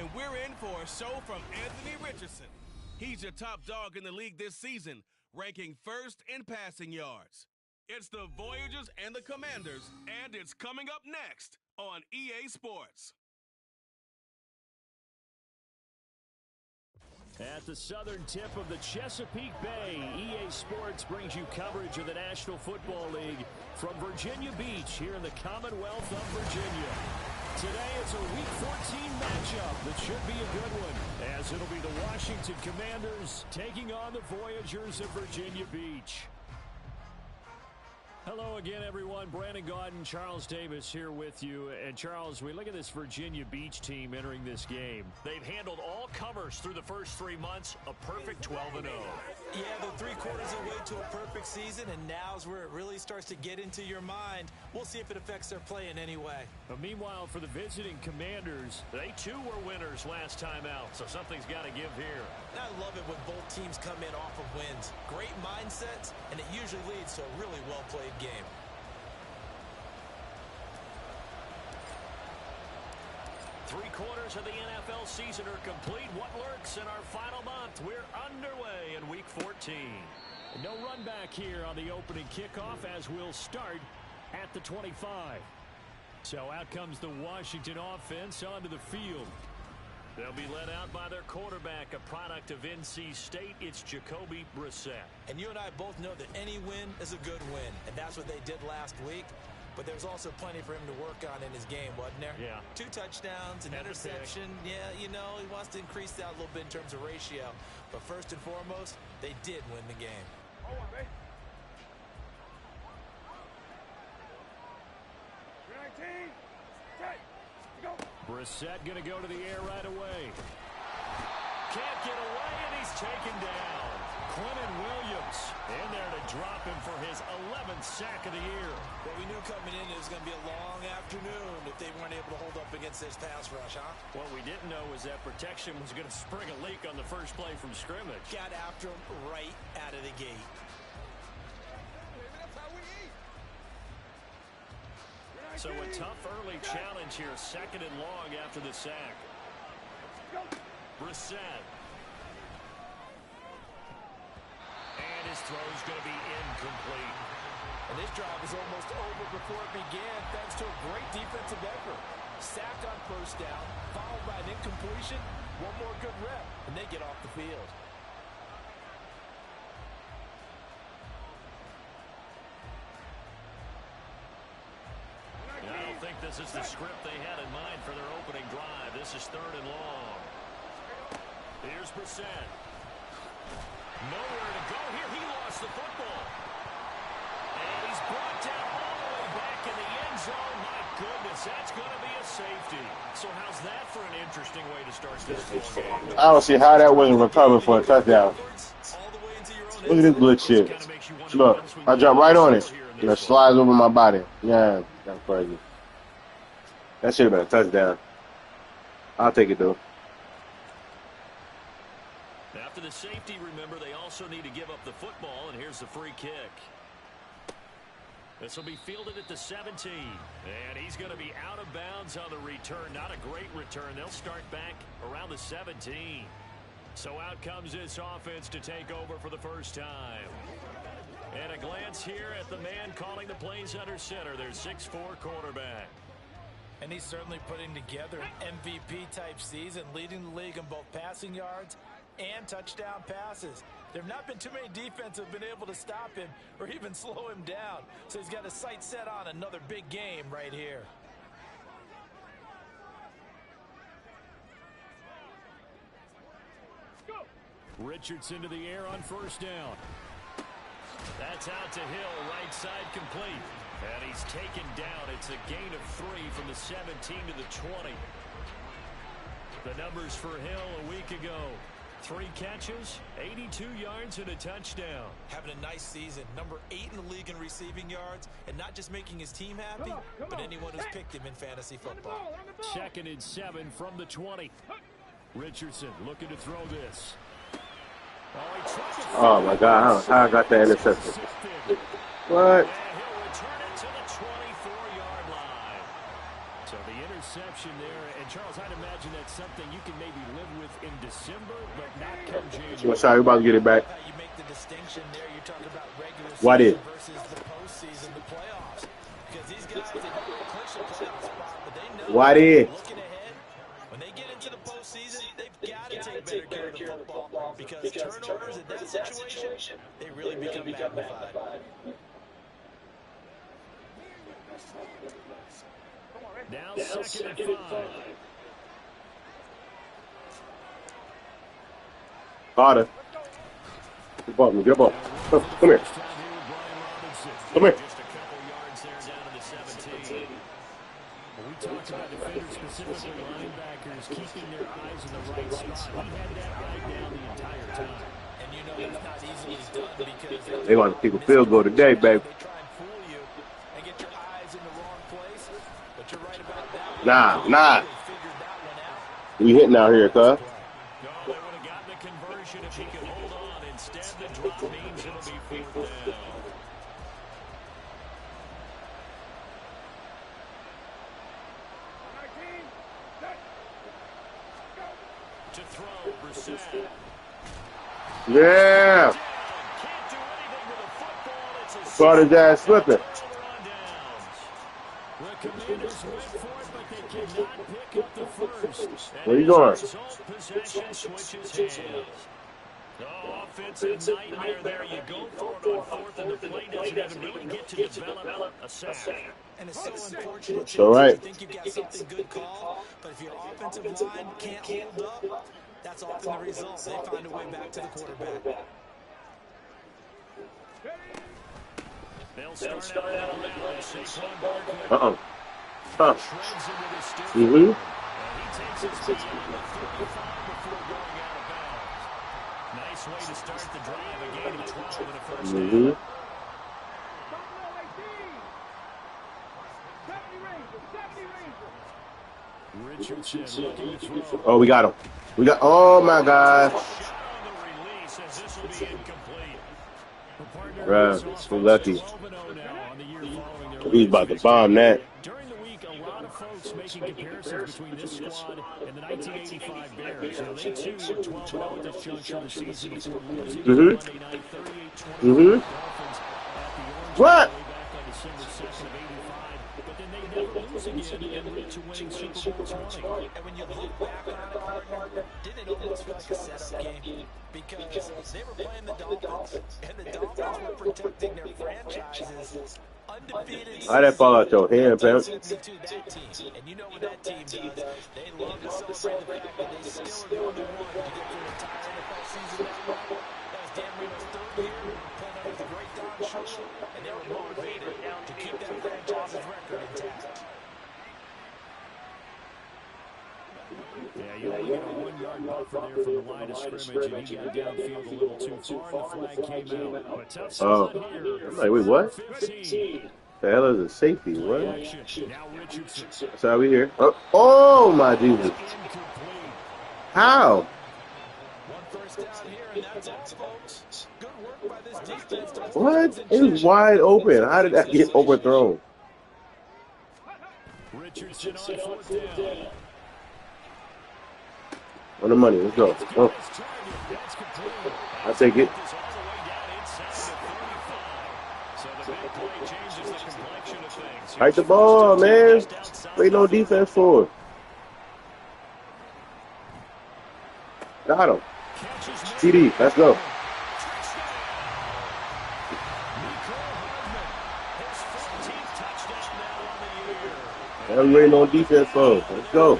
And we're in for a show from Anthony Richardson. He's your top dog in the league this season, ranking first in passing yards. It's the Voyagers and the Commanders, and it's coming up next on EA Sports. At the southern tip of the Chesapeake Bay, EA Sports brings you coverage of the National Football League from Virginia Beach here in the Commonwealth of Virginia. Today it's a Week 14 matchup that should be a good one, as it'll be the Washington Commanders taking on the Voyagers of Virginia Beach. Hello again, everyone. Brandon Gaudin, Charles Davis here with you. And, Charles, we look at this Virginia Beach team entering this game. They've handled all comers through the first 3 months, a perfect 12-0. Yeah, they're 3/4 away to a perfect season, and now's where it really starts to get into your mind. We'll see if it affects their play in any way. But meanwhile, for the visiting Commanders, they too were winners last time out, so something's got to give here. I love it when both teams come in off of wins. Great mindsets, and it usually leads to a really well-played game. Three-quarters of the NFL season are complete. What lurks in our final month? We're underway in Week 14. No run back here on the opening kickoff as we'll start at the 25. So out comes the Washington offense onto the field. They'll be led out by their quarterback, a product of NC State. It's Jacoby Brissett. And you and I both know that any win is a good win, and that's what they did last week. But there's also plenty for him to work on in his game, wasn't there? Yeah. 2 touchdowns, an interception. Yeah, you know, he wants to increase that a little bit in terms of ratio. But first and foremost, they did win the game. Hold on, baby. 19. Set. Go. Brissett going to go to the air right away. Can't get away, and he's taken down. Quentin Williams in there to drop him for his 11th sack of the year. Well, we knew coming in it was going to be a long afternoon if they weren't able to hold up against this pass rush, huh? What we didn't know was that protection was going to spring a leak on the first play from scrimmage. Got after him right out of the gate. So a tough early challenge here, 2nd and long after the sack. Brissett. And his throw's going to be incomplete. And this drive was almost over before it began thanks to a great defensive effort. Sacked on first down, followed by an incompletion. One more good rep, and they get off the field. I don't think this is the script they had in mind for their opening drive. This is 3rd and long. Here's Brissett. Nowhere to go here. He lost the football. And he's brought down all the way back in the end zone. My goodness, that's going to be a safety. So how's that for an interesting way to start this ball game? I don't see how that wasn't recovered for a touchdown. Look at this glitch shit. Look, I jumped right on it. And it slides over my body. Yeah, that's crazy. That should have been a touchdown. I'll take it, though. After the safety, remember, they also need to give up the football, and here's the free kick. This will be fielded at the 17, and he's going to be out of bounds on the return. Not a great return. They'll start back around the 17. So out comes this offense to take over for the first time. And a glance here at the man calling the plays under center, their 6'4" quarterback. And he's certainly putting together an MVP-type season, leading the league in both passing yards and touchdown passes. There have not been too many defenses that have been able to stop him or even slow him down. So he's got his sights set on another big game right here. Richardson to the air on first down. That's out to Hill, right side complete. And he's taken down. It's a gain of 3 from the 17 to the 20. The numbers for Hill a week ago. 3 catches, 82 yards, and a touchdown. Having a nice season. Number 8 in the league in receiving yards. And not just making his team happy, but anyone who's picked him in fantasy football. 2nd and 7 from the 20. Richardson looking to throw this. Oh, my God. How I got that interception. What? And he'll return it to the 24-yard line. So the interception there, and Charles, I'd imagine that's something you can maybe live with in December, but not come January. Sorry, we're about to get it back. You make the distinction there. You're talking about regular Why season did? versus the postseason, the playoffs. Because these guys, they don't really clinch the playoff spot, but they know Why did? looking ahead, when they get into the postseason, they've got to take better care of the football because turnovers in that situation, they really become magnified. Now second and 5. Carter. Good ball, man. Good ball. Come here. Come here. Just a couple yards there down to the 17. We talked about defenders, specifically linebackers, keeping their eyes in the right spot. He had that right down the entire time. And you know it's not easily done because They want to kick a field goal today, baby. they try and fool you and get your eyes in the wrong place. But you're right about that. Nah. We hitting out here, cuz. No, they would have gotten the conversion if he could hold on. Instead, the drop means it'll be 4th down. To throw, Brissett. Yeah. Can't do anything with the football. It's a Caught his ass slipping. the Commanders went for it, but they cannot pick up the first. Where you going? Possession switches hands. Oh, offensive nightmare there. You go for it on 4th, and the play doesn't even really get to develop a sack. And it's so unfortunate. It's all right. You think you've got something good called, but if your offensive line can't hold up, that's often the result. They find a way back to the quarterback. They'll start out on that. Saquon Barkley. Uh-oh. Huh. Shreds into the stiff. Mm-hmm. He takes his time on the 35 before going out of bounds. Nice way to start the drive. A gain of 12 and a first Mm-hmm. down. Richardson looking to throw. Oh, we got him. Oh, my gosh. Shot on the release as this will be incomplete. Bruh, so lucky. 12-0 now on the year following their He's about to bomb that. During the week, a lot of folks making comparisons between this squad and the 1985 Bears. You know, they too were 12-0 at this juncture of the season before losing Monday night 38-20 Dolphins at the Orange What? way back on December 2nd of 85. But then they never lose again en route to winning Super Bowl 20. And when you look back on it, partner, did it almost feel like a setup game? Because they were playing the Dolphins, and the Dolphins were protecting their franchises. Undefeated. How'd that fall out your hand, Pam? To that team. And you know what that team does. They love to celebrate the fact that they still are going to win to get their entire NFL season that way. That was Dan Marino's 3rd year, playing under the great Don Shula, and they were motivated to keep that franchise's record intact. Yeah, you only get a 1-yard buffer there from the line of scrimmage, and he got downfield a little too far, and the flag came out. But tough spot here. I'm like, wait, what? 15. The hell is a safety? What? Now Richardson. That's how we here. Oh, my Jesus. Incomplete. How? One first down here, and that's all, folks. Good work by this defense to put What? things in It was check. wide open. How did that get overthrown? Richardson on 4th down. On the money. Let's go. Oh, That's complete. I take it. This all the way down inside the 35. So the big play changes the complexion of things. Fight the ball, man. Ain't no defense for it. Got him. TD. Let's go. I'm waiting on defense for it. Let's go.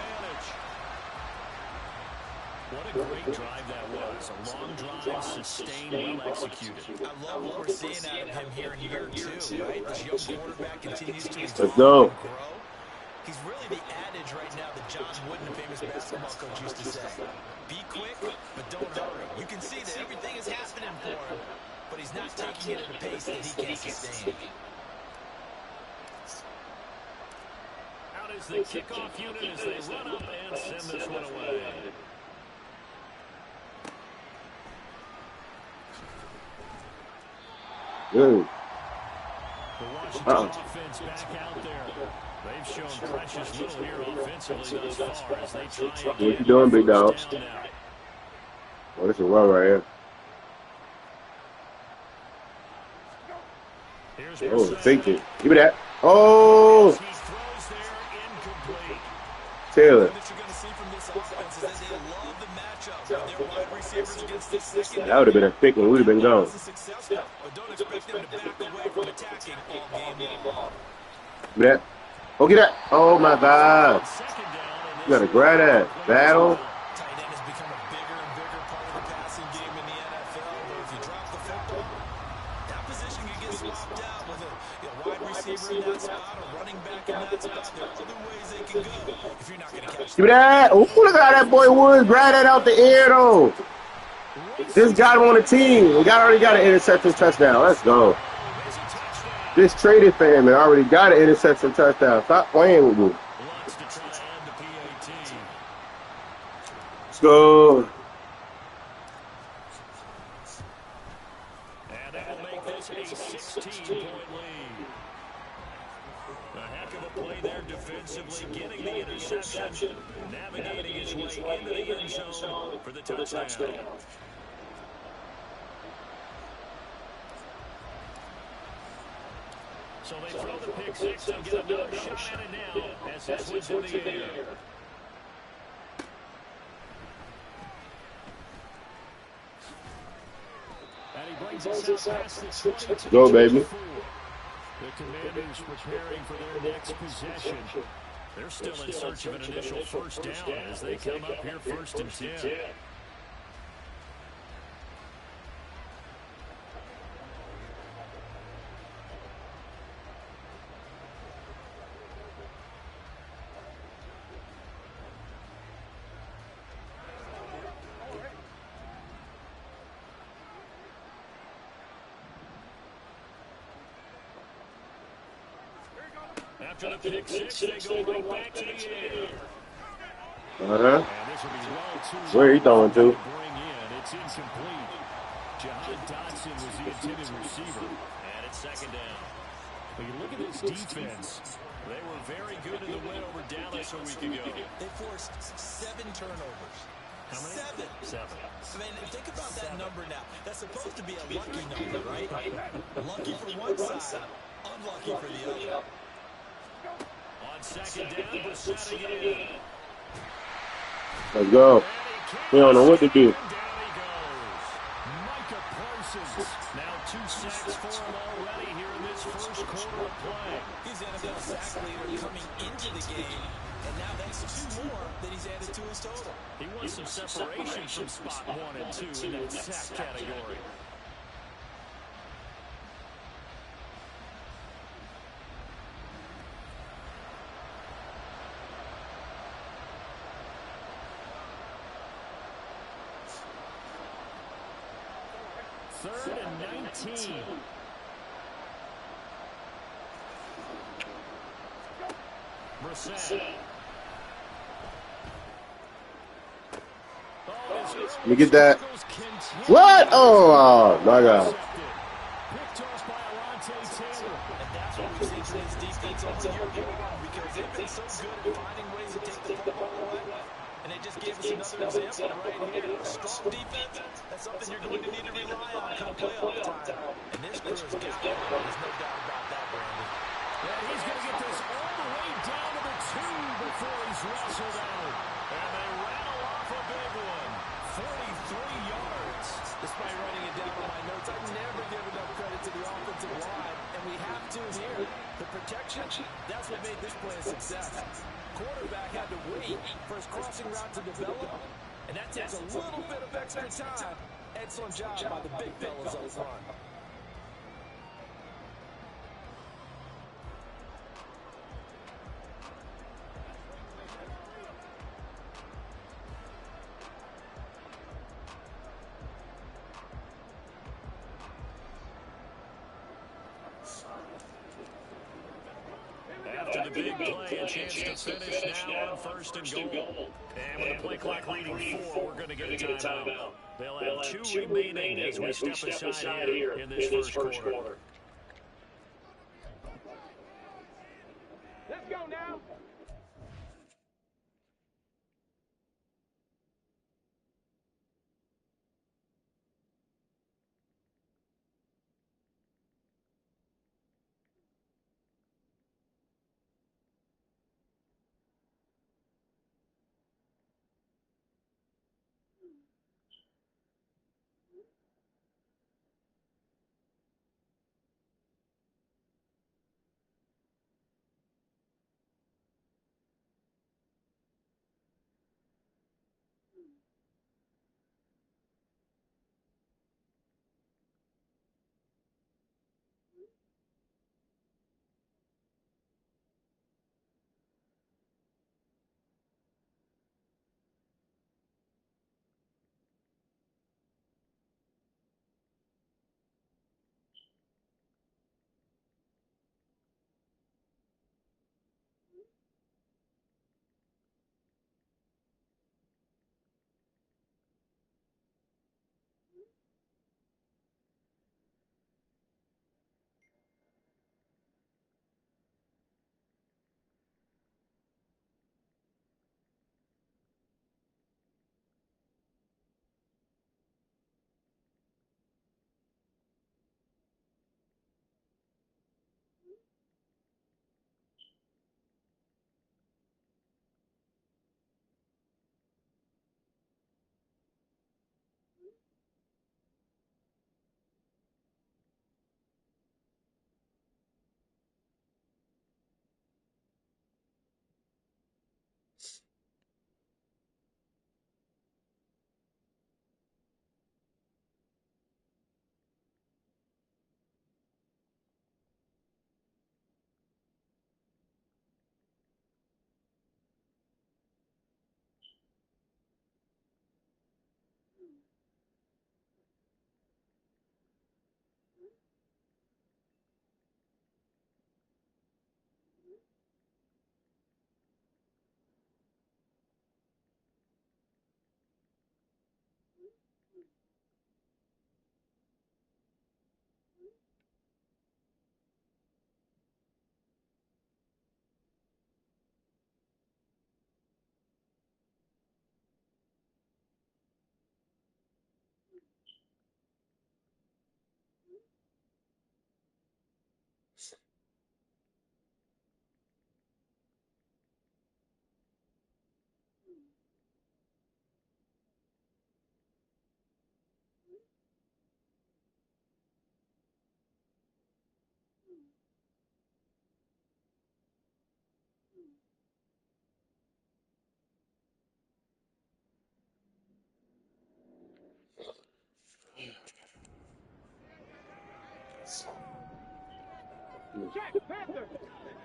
What a great drive that was. A long drive, sustained, well executed. I love what we're seeing out of him here in year 2, right? This young quarterback continues to Let's evolve go. and grow. He's really the adage right now that John Wooden, the famous basketball coach, used to say. Be quick, but don't hurry. You can see that everything is happening for him, but he's not taking it at a pace that he can't sustain. Out is the kickoff unit as they run up and send this one away. Good. The offense back out there. They've shown precious little here offensively thus far as they try What you doing, big dog? Oh, this is one right here. Oh, fake it. Give me that. Oh! Taylor. That would have been a pick one. We would have been gone. Give me that. Oh, get that. Oh, my God. You got to grab that. Battle. Give me that. Oh, look at how that boy Woods grab that out the air, though. This guy on the team. We already got an interception touchdown. Let's go. This traded for him and already got an interception touchdown. Stop playing with me. Let's go. And that will make this a 16-point lead. A heck of a play there defensively, getting the interception, navigating his way into the end zone for the touchdown. So they throw the pick six and get another shot at it now as this one's in the air. And he brings us out past the 22. Go, baby. The Commanders preparing for their next possession. They're still in search of an initial first down as they come up here 1st and 10. After the pick six, they go right back to the air. Where are you throwing to? It's incomplete. Jahan Dotson was the intended receiver. And it's 2nd down. But you look at this defense. They were very good in the win over Dallas a week ago. They forced 7 turnovers. How many? 7. I mean, think about that number now. That's supposed to be a lucky number, right? Lucky for one side, unlucky for the other. On 2nd down, Brissett again. Let's go. We don't know what to do. Down he goes. Micah Parsons. Now 2 sacks for him already here in this first quarter of play. He's NFL sack leader coming into the game, and now that's 2 more that he's added to his total. He wants some separation from spot 1 and 2 in that sack category. Third and 19. Brissett. Let me get that. What? Oh, my God. Picked off by Alontae Taylor. And that's what we've seen from his defense all year long, because they've been so good at finding ways to take the football away. And they just gave us another example right here. A strong defense, that's something you're going to need to rely on come playoff time. And this crew has got it. There's no doubt about that, Brandon. Yeah, he's going to get this all the way down to the 2 before he's wrestled out. And they rattle off a big one. 43 yards. Despite writing it down in my notes, I never give enough credit to the offensive line, and we have to here. The protection, that's what made this play a success. Quarterback had to wait for his crossing route to develop, and that takes a little bit of extra time. Excellent job by the big fellas up front. After the big play, a chance to finish now on 1st and goal. And with the play clock leading 4, we're going to get a timeout. They'll have 2 remaining as we step aside here in this first quarter.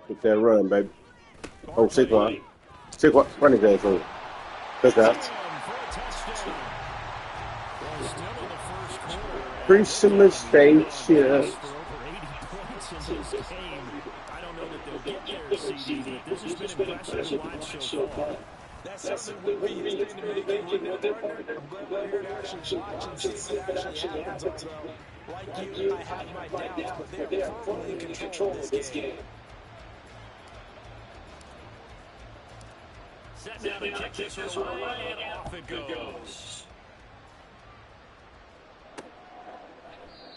Get that run, baby. Oh, Saquon. Saquon, running game for me. Touchdown. Appreciation. I don't know that they'll get there, CD, but this has been impressive to watch so far. That certainly would be his thing to make it run that partner. I'm glad we're here to actually watch and see what actually happens, although, like you, I have my doubts, but they are firmly in control of this game. Set down to kick this one away, and off it goes.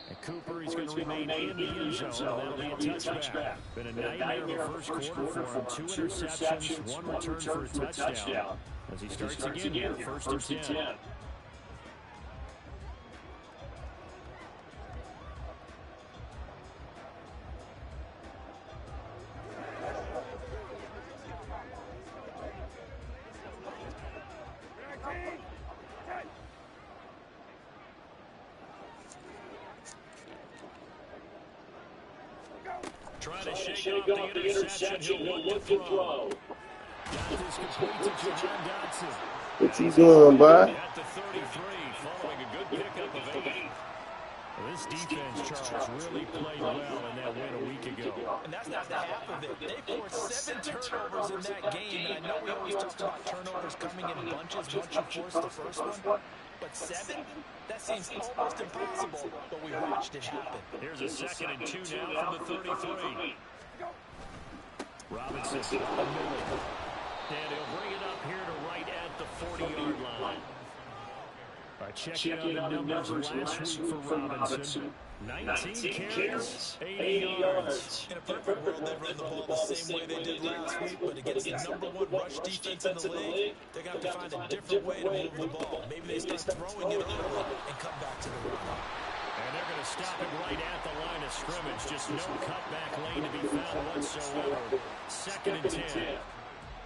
And Cooper, he's going to remain in the end zone. That'll be a touchback. Been a nightmare of a first quarter for him. 2 interceptions, 1 return for a touchdown. As he starts again here, first and 10. Trying to shake off the interception. He'll look to throw. Got this complete to Jahan Dotson. What you doing, bud? At the 33, following a good pickup of 8. Well, this defense, Charles, really played well in that win a week ago. And that's not the half of it. They forced 7 turnovers in that game, and I know we always talk about turnovers coming in bunches once you force the first one. But 7? That seems almost impossible, but we watched it happen. Here's a 2nd and 2 now from the 33. Robinson, and he'll bring it up here to right at the 40-yard line. All right, checking out the numbers last week for Robinson. 19 carries, 80 yards. In a perfect world, they run the ball the same way they did last week, but against the #1 rush defense in the league, they're going to have to find a different way to move the ball. Maybe they start throwing it early and come back to the run. And they're going to stop it right at the line of scrimmage. Just no cutback lane to be found whatsoever. 2nd and 10.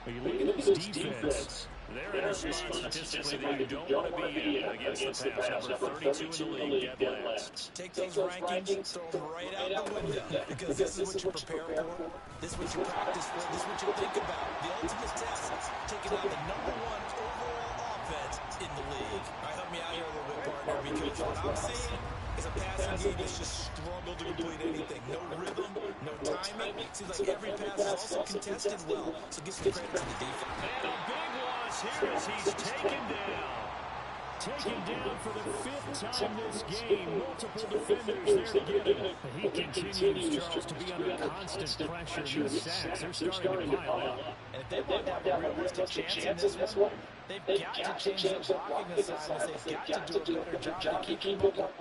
When you look at this defense, they're in a spot statistically that you don't want to be in against the pass. Number 32 in the league, dead last. Take those rankings, throw them right out the window, because this is what you prepare for, this is what you practice for, this is what you think about. The ultimate test, taking out the #1 overall offense in the league. All right, help me out here a little bit, partner, because what I'm seeing is a passing game that's just struggled to complete anything. No rhythm, no timing. Seems like every pass is also contested well. So give some credit to the defense. And a big loss here as he's taken down. Taken down for the 5th time this game. Multiple defenders there to get him. He continues, Charles, to be under constant pressure in the sacks. They're starting to pile up. And if they want to have a realistic chance in this one, they've got to change their blocking assignments. They've got to do a better job to keep them up.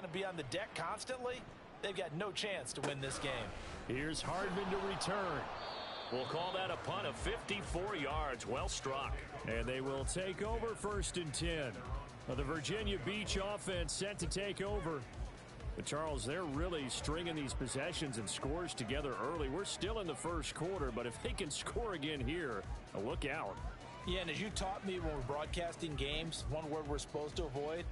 to be on the deck constantly, they've got no chance to win this game. Here's Hardman to return. We'll call that a punt of 54 yards. Well struck. And they will take over 1st and 10. The Virginia Beach offense set to take over. But Charles, they're really stringing these possessions and scores together early. We're still in the first quarter, but if they can score again here, look out. Yeah, and as you taught me when we're broadcasting games, one word we're supposed to avoid,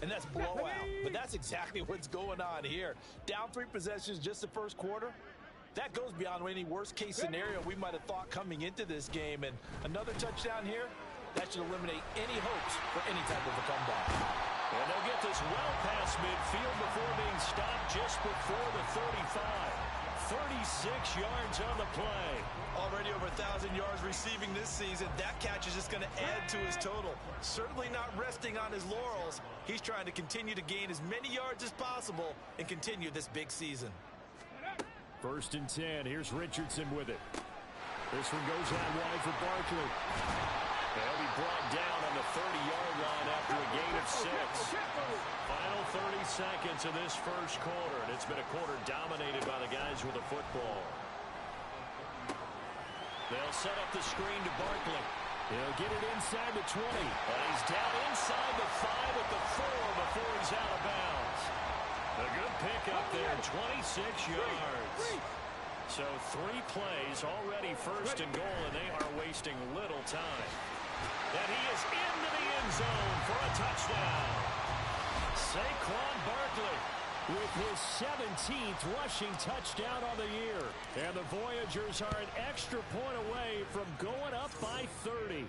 and that's blowout. But that's exactly what's going on here. Down 3 possessions just the first quarter. That goes beyond any worst-case scenario we might have thought coming into this game. And another touchdown here, that should eliminate any hopes for any type of a comeback. And they'll get this well past midfield before being stopped just before the 35. 36 yards on the play. Already over 1,000 yards receiving this season. That catch is just going to add to his total. Certainly not resting on his laurels. He's trying to continue to gain as many yards as possible and continue this big season. 1st and 10. Here's Richardson with it. This one goes out wide for Barkley. They'll be brought down on the 30-yard line after a gain of 6. Final 30 seconds of this first quarter, and it's been a quarter dominated by the guys with the football. They'll set up the screen to Barkley. He'll get it inside the 20. And he's down inside the 5 at the 4 before he's out of bounds. A good pickup there, 26 yards. So 3 plays already 1st and goal, and they are wasting little time. And he is into the end zone for a touchdown. Saquon Barkley with his 17th rushing touchdown on the year. And the Voyagers are an extra point away from going up by 30.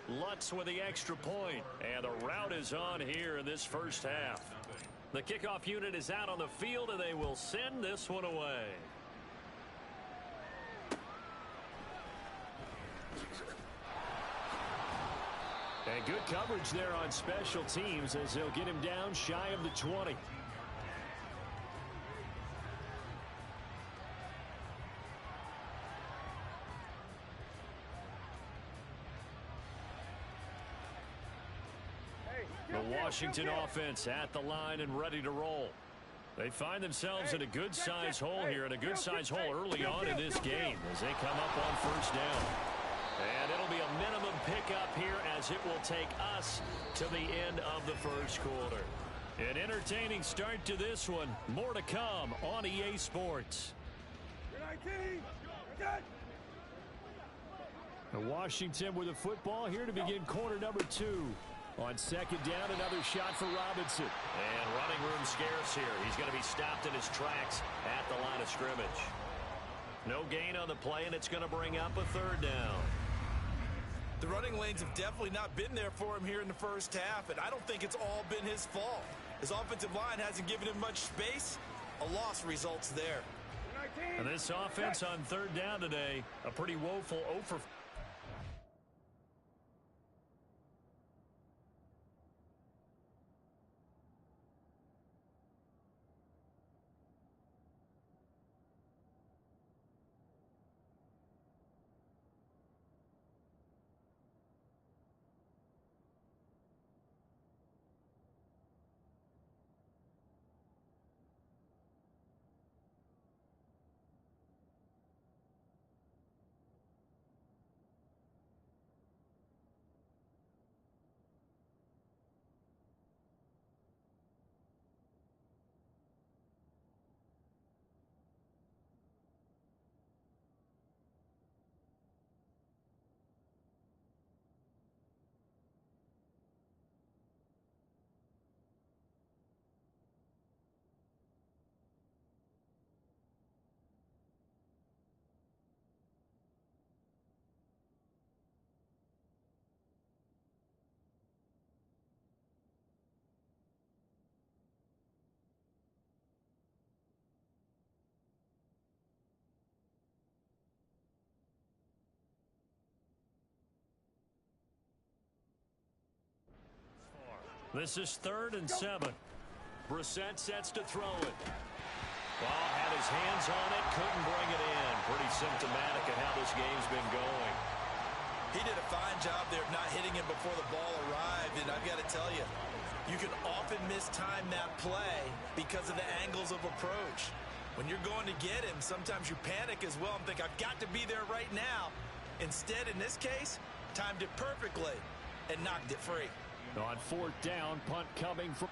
Lutz with the extra point. And the route is on here in this first half. The kickoff unit is out on the field, and they will send this one away. And good coverage there on special teams as they'll get him down shy of the 20. The Washington offense at the line and ready to roll. They find themselves in a good-sized hole here, and a good-sized hole early on in this game as they come up on 1st down. And it'll be a minimum pickup here as it will take us to the end of the first quarter. An entertaining start to this one. More to come on EA Sports. Washington with the football here to begin quarter number 2. On 2nd down, another shot for Robinson. And running room scarce here. He's going to be stopped in his tracks at the line of scrimmage. No gain on the play, and it's going to bring up a 3rd down. The running lanes have definitely not been there for him here in the first half, and I don't think it's all been his fault. His offensive line hasn't given him much space. A loss results there. And this offense on 3rd down today, a pretty woeful 0 for 4. This is 3rd and 7. Brissett sets to throw it. Ball had his hands on it, couldn't bring it in. Pretty symptomatic of how this game's been going. He did a fine job there of not hitting him before the ball arrived, and I've got to tell you, You can often mistime that play because of the angles of approach. When you're going to get him, sometimes you panic as well and think, I've got to be there right now. Instead, in this case, timed it perfectly and knocked it free. On 4th down, punt coming from...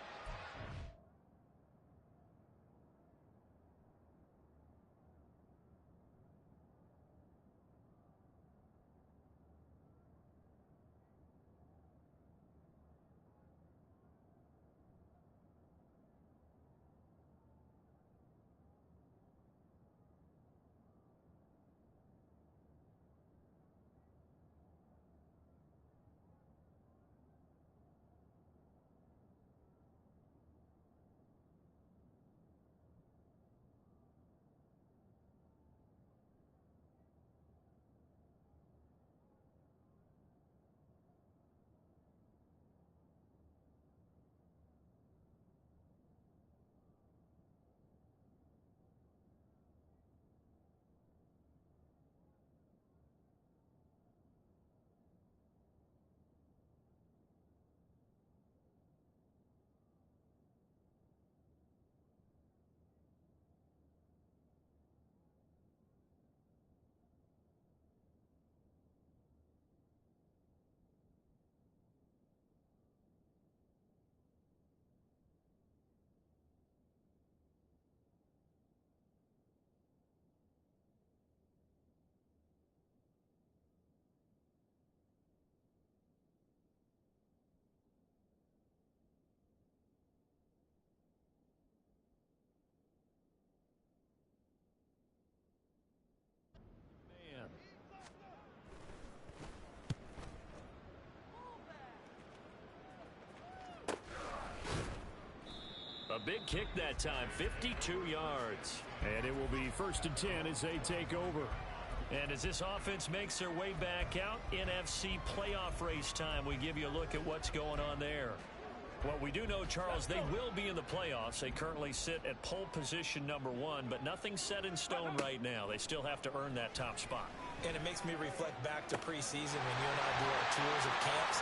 A big kick that time, 52 yards. And it will be 1st and 10 as they take over. And as this offense makes their way back out, NFC playoff race time, we give you a look at what's going on there. What we do know, Charles, they will be in the playoffs. They currently sit at pole position number 1, but nothing's set in stone right now. They still have to earn that top spot. And it makes me reflect back to preseason when you and I do our tours of camps.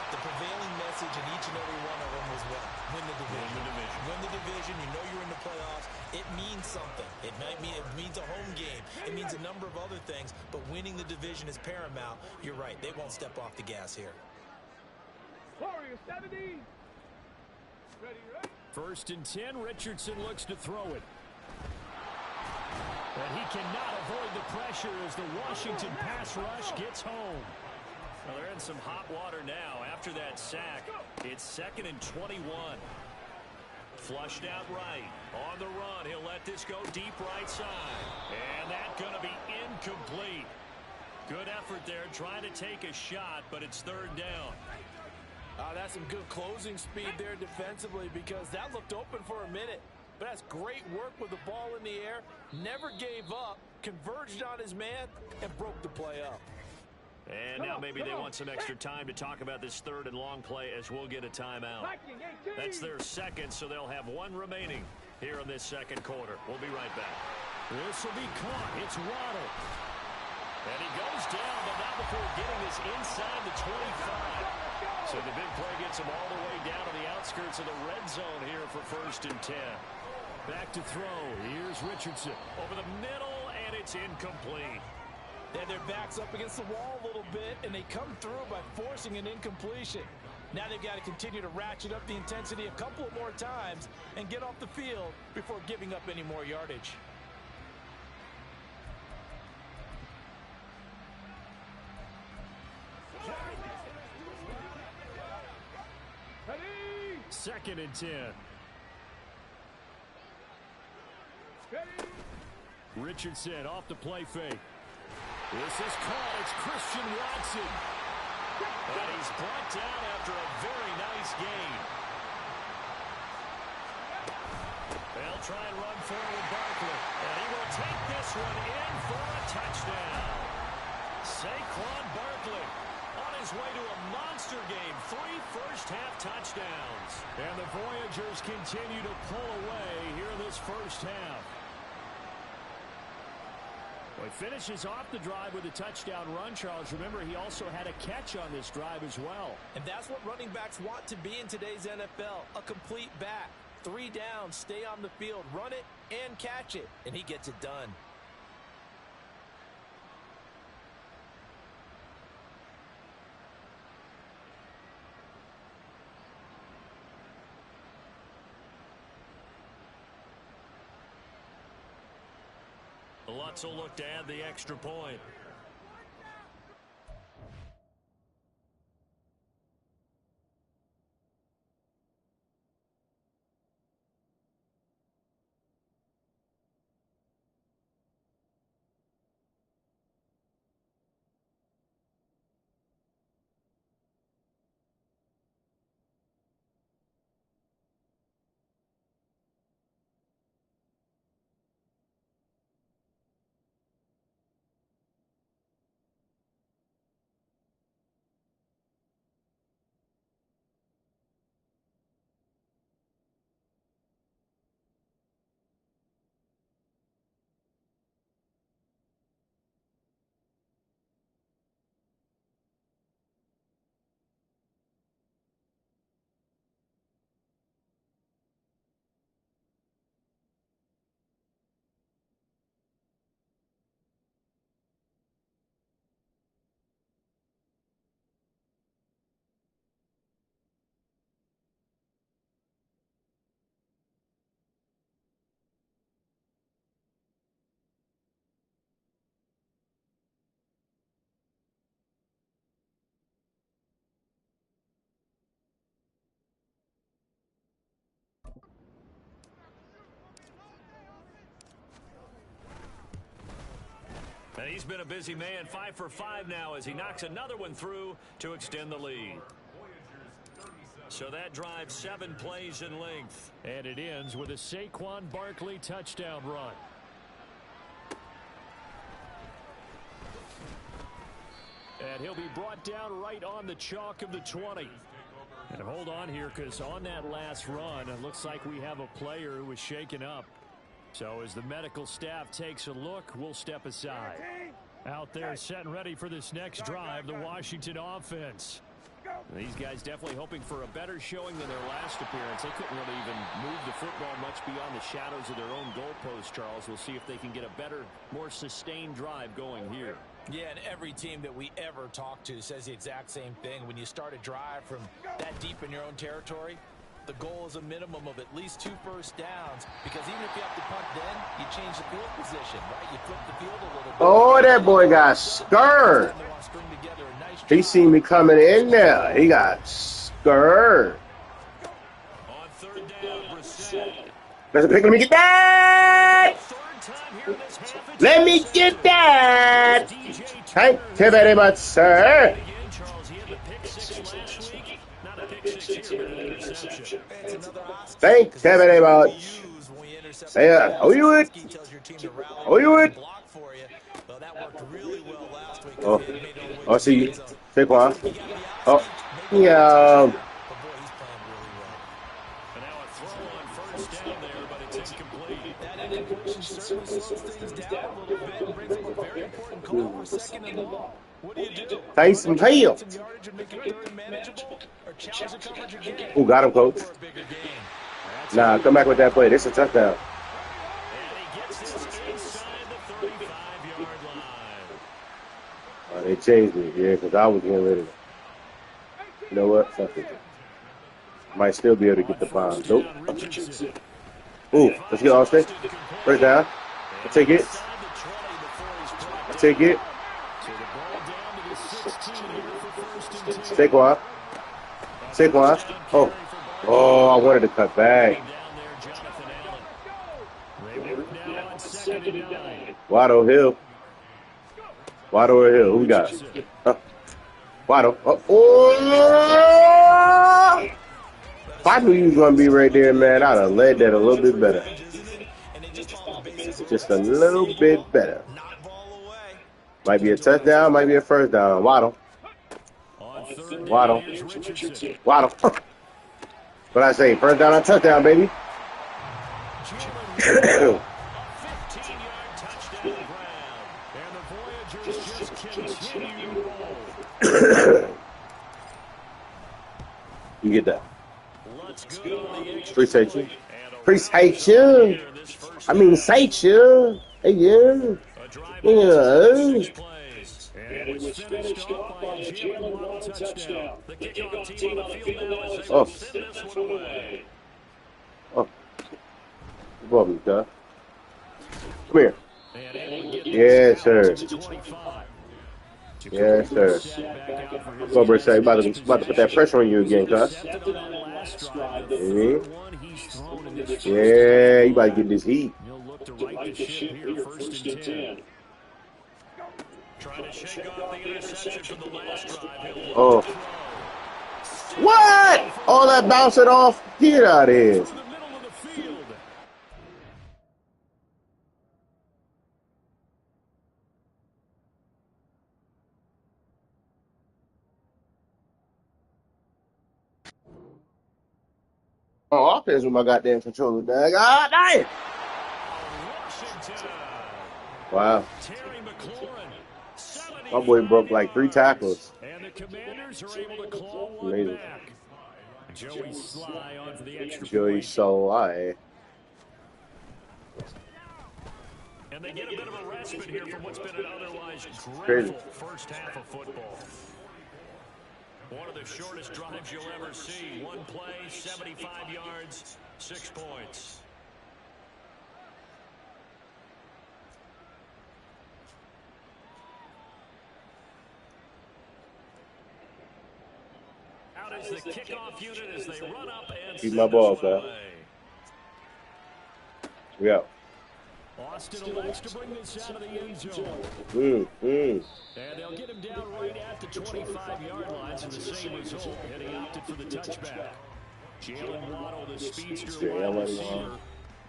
The prevailing message in each and every one of them was what? Win the division. Win the division. Win the division. You know you're in the playoffs. It means something. It means a home game. It means a number of other things, but winning the division is paramount. You're right. They won't step off the gas here. Warriors 70. Ready, right? 1st and 10, Richardson looks to throw it. And he cannot avoid the pressure as the Washington pass rush gets home. Well, they're in some hot water now. After that sack, it's 2nd and 21. Flushed out right. On the run, he'll let this go deep right side. And that's going to be incomplete. Good effort there, trying to take a shot, but it's 3rd down. That's some good closing speed there defensively because that looked open for a minute. But that's great work with the ball in the air. Never gave up, converged on his man, and broke the play up. And now maybe they want some extra time to talk about this 3rd and long play as we'll get a timeout. That's their 2nd, so they'll have 1 remaining here in this 2nd quarter. We'll be right back. This will be caught. It's Waddle. And he goes down, but not before getting this inside the 25. So the big play gets him all the way down to the outskirts of the red zone here for 1st and 10. Back to throw. Here's Richardson. Over the middle, and it's incomplete. They had their backs up against the wall a little bit, and they come through by forcing an incompletion. Now they've got to continue to ratchet up the intensity a couple of more times and get off the field before giving up any more yardage. Ready. 2nd and 10. Ready. Richardson off the play fake. This is caught. It's Christian Watson. And he's brought down after a very nice gain. They'll try and run forward Barkley. And he will take this one in for a touchdown. Saquon Barkley on his way to a monster game. 3 first-half touchdowns. And the Voyagers continue to pull away here in this first half. Well, he finishes off the drive with a touchdown run, Charles. Remember, he also had a catch on this drive as well. And that's what running backs want to be in today's NFL, a complete back. 3 downs, stay on the field, run it, and catch it, and he gets it done. Lutz will look to add the extra point. And he's been a busy man, 5 for 5 now as he knocks another one through to extend the lead. So that drives 7 plays in length. And it ends with a Saquon Barkley touchdown run. And he'll be brought down right on the chalk of the 20. And hold on here, because on that last run, it looks like we have a player who was shaken up. So as the medical staff takes a look, we'll step aside. Out there set and ready for this next drive, the Washington offense. These guys definitely hoping for a better showing than their last appearance. They couldn't really even move the football much beyond the shadows of their own goalpost, Charles. We'll see if they can get a better, more sustained drive going here. Yeah, and every team that we ever talk to says the exact same thing. When you start a drive from that deep in your own territory, the goal is a minimum of at least 2 first downs, because even if you have to punt then, you change the field position, right? You flip the field a little bit. Oh, that boy got scared. He seen me coming in there. He got scared. On 3rd down, Let's pick. Let me get that. Let me get that. Thank you very much, sir. Thank you very much. Oh, you would. Oh, you would. Oh, I see you. Saquon. Oh, yeah. Tyson Hill. Who got him, coach? Nah, come back with that play. This is a touchdown. Oh, they changed me, yeah, because I was getting rid of it. You know what? Fuck it. Might still be able to get the bomb. Nope. Ooh, let's get Austin. First down. I'll take it. I'll take it. Saquon. Saquon. Oh. Oh, I wanted to cut back. Waddle Hill. Waddle or Hill. Who we got? Waddle. Oh. If I knew he was going to be right there, man, I'd have led that a little bit better. Just a little bit better. Might be a touchdown, might be a first down. Waddle. Waddle. Waddle. What I say? First down or touchdown, baby. Voyagers just continue to roll. You get that. Let's go on the extra Appreciate you. point. And a Appreciate round you. here in this first I mean, half. say you. Hey, you. A drive Yeah. ends 6 plays. And it was finished off by a Jalen Waddle touchdown. The kickoff team on the field now as they will send this one away. Oh. Above me, duh. Come here. And it would get Yes, sir. to the 25. Yes, sir. Go, Brissett. You about to put that pressure on you again, cuz. Yeah, you about to get this heat. He'll look to right the ship here, first and 10. Trying to shake off the interception from the last drive. Oh. What? All that bouncing off? Get out of here. To the middle of the field. On offense with my goddamn controller, dog. Ah, damn. Washington. Wow. Terry McLaurin. My boy broke like 3 tackles. And the Commanders are able to claw one Amazing. back. Joey Sly on for the extra Joey point. Sly. And they get a bit of a respite here from what's been an otherwise Crazy. dreadful first half of football. One of the shortest drives you'll ever see. One play, 75 yards, 6 points. Out is the kickoff unit as they run up and Keep send my ball, this one pal. away. We out. Austin elects to bring this out of the end zone. Mm. And they'll get him down right at the 25-yard line, so the same result, and he opted for the touchback. Jalen Waddle, the speedster wide receiver,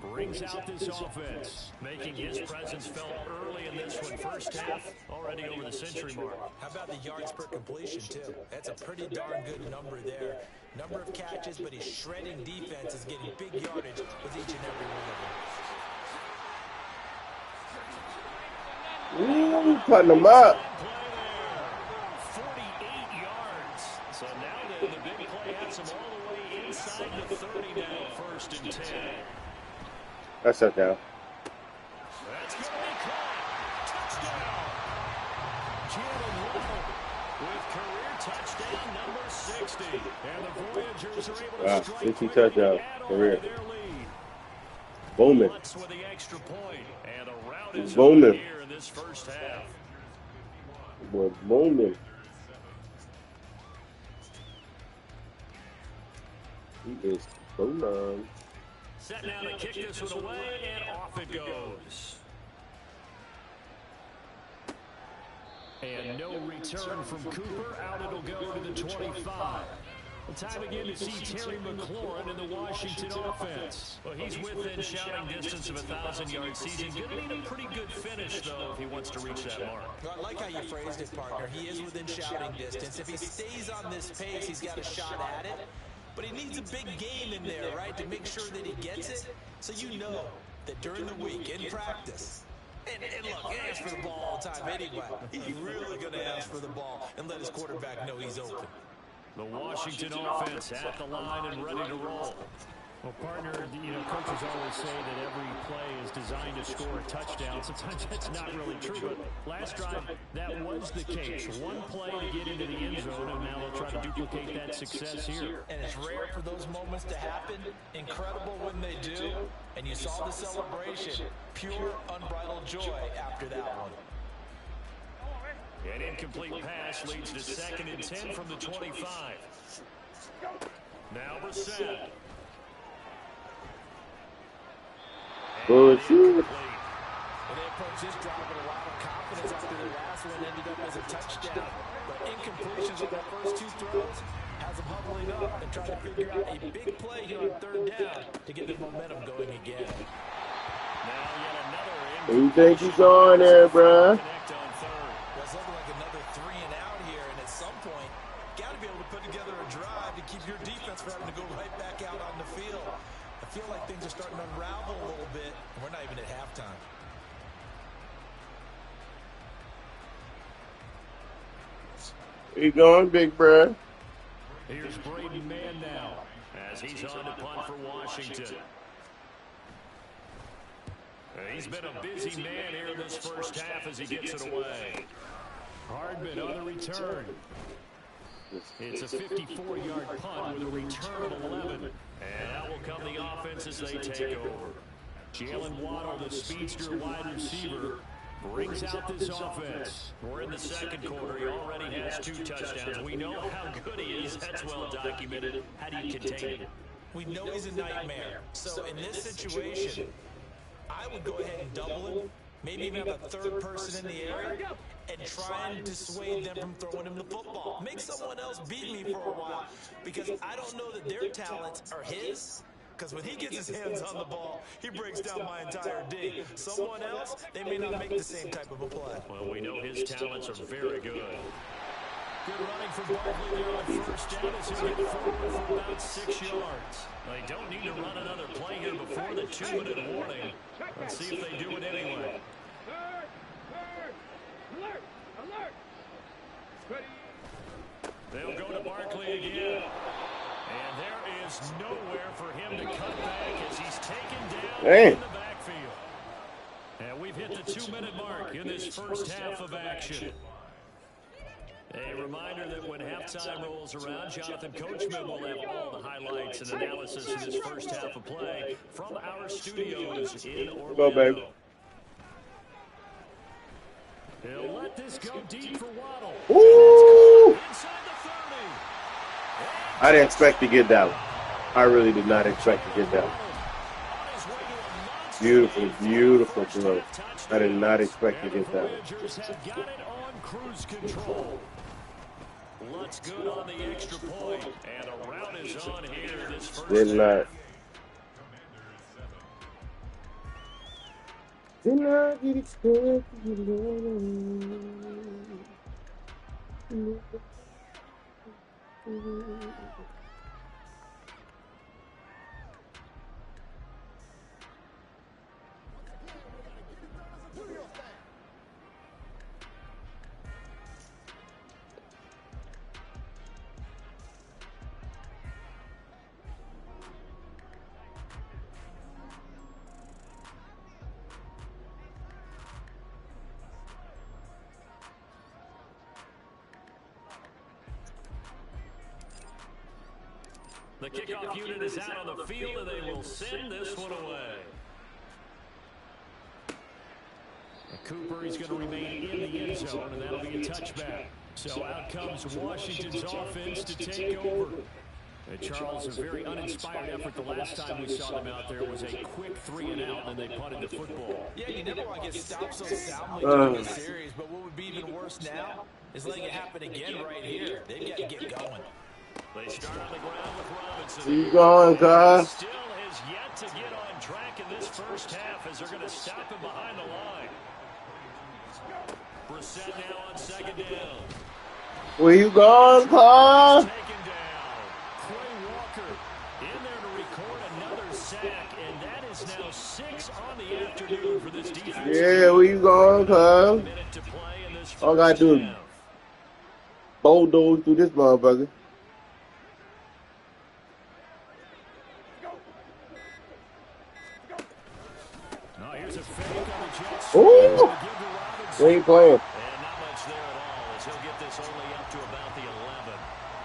brings out this offense, making his presence felt early in this one. First half, already over the century mark. How about the yards per completion, too? That's a pretty darn good number there. Number of catches, but he's shredding defense, is getting big yardage with each and every one of them. Ooh, cutting them up. 48 yards. So now the big play has him all the way inside the 30 now, first and 10. That's it now. That's going to be caught. Touchdown. Jalen Waddle with career touchdown number 60. And the Voyagers are able to Wow, strike 60 quickly touchdown and add on career. to their lead. Booming. Bucks with the extra point, and a round is Booming. over here in this first half. Boy, booming. He is booming. Set now to kick this one away, and off it goes. And no return from Cooper. Out it'll go to the 25. Time again to see Terry McLaurin in the Washington offense. Well, he's within shouting distance of a 1,000-yard season. Going to need a pretty good finish, though, if he wants to reach that mark. Well, I like how you phrased it, partner. He is within shouting distance. If he stays on this pace, he's got a shot at it. But he needs a big game in there, right, to make sure that he gets it. So you know that during the week, in practice, and look, he asks for the ball all the time anyway. He's really going to ask for the ball and let his quarterback know he's open. The Washington offense at the line and ready to roll. Well, partner, coaches always say that every play is designed to score a touchdown. Sometimes that's not really true, but last drive, that was the case. One play to get into the end zone, and now they'll try to duplicate that success here. And it's rare for those moments to happen. Incredible when they do. And you saw the celebration. Pure, unbridled joy after that one. An incomplete pass leads to 2nd and 10 from the 25. Now Brissett. Good shoot. Well, they approached this drive with a lot of confidence after the last one ended up as a touchdown. But incompletions on their first 2 throws has them huddling up and trying to figure out a big play here on 3rd down to get the momentum going again. Now yet another Who you think he's on there, bruh? connect on 3rd. It's looking like another 3 and out here, and at some point, got to be able to put together a drive to keep your defense from having to go right back out on the field. I feel like things are starting to unravel a little bit, and we're not even at halftime. you going, big bro? Here's Braden Mann now as he's on to punt for Washington. He's been a busy man here in this first half as he gets it away. Hardman on the return. It's a 54-yard punt with a return of 11. And out will come the offense as they take over. Jalen Waddle, the speedster wide receiver, brings out this offense. We're in the second quarter. He already has 2 touchdowns. We know how good he is. That's well documented. How do you contain him? We know he's a nightmare. So in this situation, I would go ahead and double him. Maybe even have a third person in the area and try and dissuade them from throwing him the football. Make someone else beat me for a while because I don't know that their talents are his. Because when he gets his hands on the ball, he breaks down my entire D. Someone else, they may not make the same type of a play. Well, we know his talents are very good. Good running for Barkley there on first down as he'll get forward for about 6 yards. They don't need to run another play here before the 2-minute warning. Let's see if they do it anyway. Alert! Alert! Ready? They'll go to Barkley again. And there is nowhere for him to cut back as he's taken down in the backfield. And we've hit the 2-minute mark in this first half of action. A reminder that when halftime rolls around, Jonathan Coachman will have all the highlights and analysis of this first half of play from our studios in Orlando. Go, baby. He'll let this go deep for Waddle. Ooh! Inside the 30. I didn't expect to get that one. I really did not expect to get that one. Beautiful, beautiful throw. I did not expect to get that one. Have got it on cruise control. Looks good on the extra point, and a route is on here this first Did not. Did not get expected to get The kickoff unit is out on the field, and they will send this one away. Cooper is going to remain in the end zone, and that'll be a touchback. So out comes Washington's offense to take over. And Charles, a very uninspired effort the last time we saw them out there was a quick 3-and-out, and they punted the football. Yeah, you never want to get stopped so soundly during a series, but what would be even worse now is letting it happen again right here. They've got to get going. They start on the ground with Robinson. Keep going, guys. Still has yet to get on track in this first half as they're going to stop him behind the line. Brissett now on second down. Where you going, Paul? Taken down. Quay Walker in there to record another sack, and that is now 6 on the afternoon for this defense. Yeah, where you going, Paul? All I got to do is bulldoze through this motherfucker. Ooh! We ain't playing. And not much there at all as he'll get this only up to about the 11.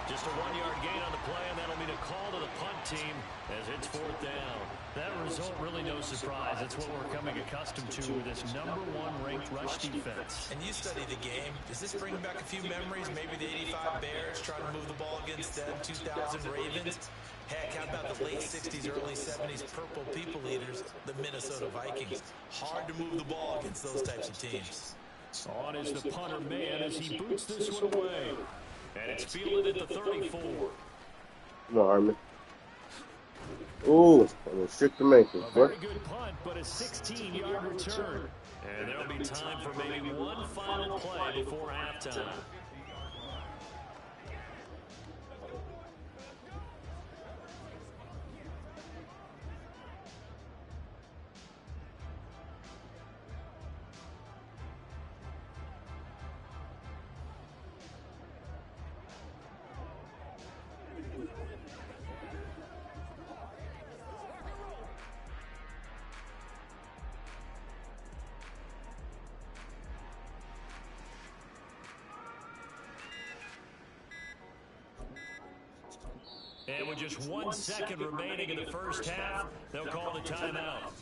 Just a 1-yard gain on the play, and that'll be the call to the punt team as it's 4th down. That result really no surprise. That's what we're coming accustomed to with this #1 ranked rush defense. And you study the game. Does this bring back a few memories? Maybe the 85 Bears trying to move the ball against them, 2000 Ravens. Heck, how about the late 60s, early 70s Purple People Eaters, the Minnesota Vikings? Hard to move the ball against those types of teams. On is the punter man as he boots this one away. And it's fielded at the 34. Come on, Harmon. Ooh, I'm going to stick the ankles. A very good punt, but a 16-yard return. And there'll be time for maybe one final play before halftime. And with just 1 second remaining in the first half, they'll call the timeout.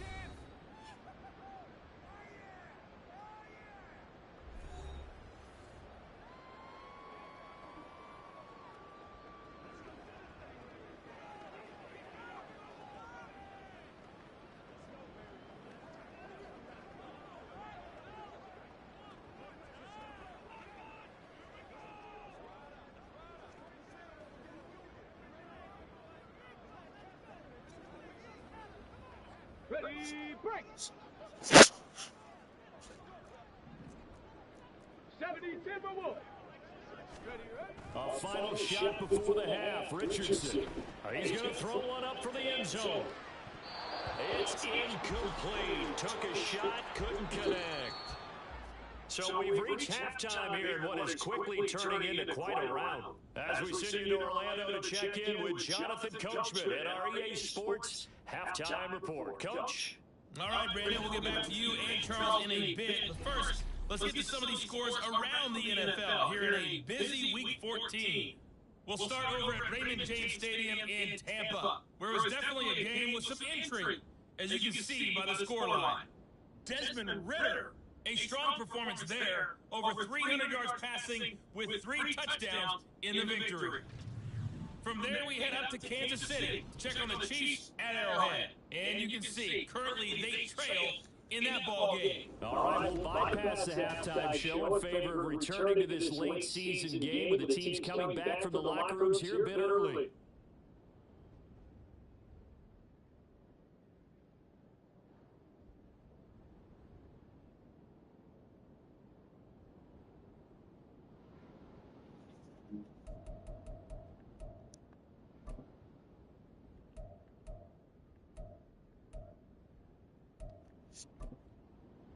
Ready, break. 70 Timberwolves. A final shot before the half. Richardson. He's going to throw one up for the end zone. It's incomplete. Took a shot, couldn't connect. So we've reached halftime here in what is quickly turning into quite a round. As we send you to Orlando to check in with Jonathan Coachman at our EA Sports Halftime Report. Coach? All right, Brandon, we'll get back to you and Charles in a bit. But first, let's get to some of these scores around the NFL here in a busy Week 14. We'll start over at Raymond James Stadium in Tampa, where it was definitely a game with some intrigue, as you can see by the scoreline. Desmond Ridder, a strong performance there, over 300 yards passing with 3 touchdowns in the victory. From there, we head up to Kansas City to check on the Chiefs at Arrowhead. And you can see, currently, they trail in that ball game. All right, we'll bypass the halftime show in favor of returning to this late season game with the teams coming back from the locker rooms here a bit early.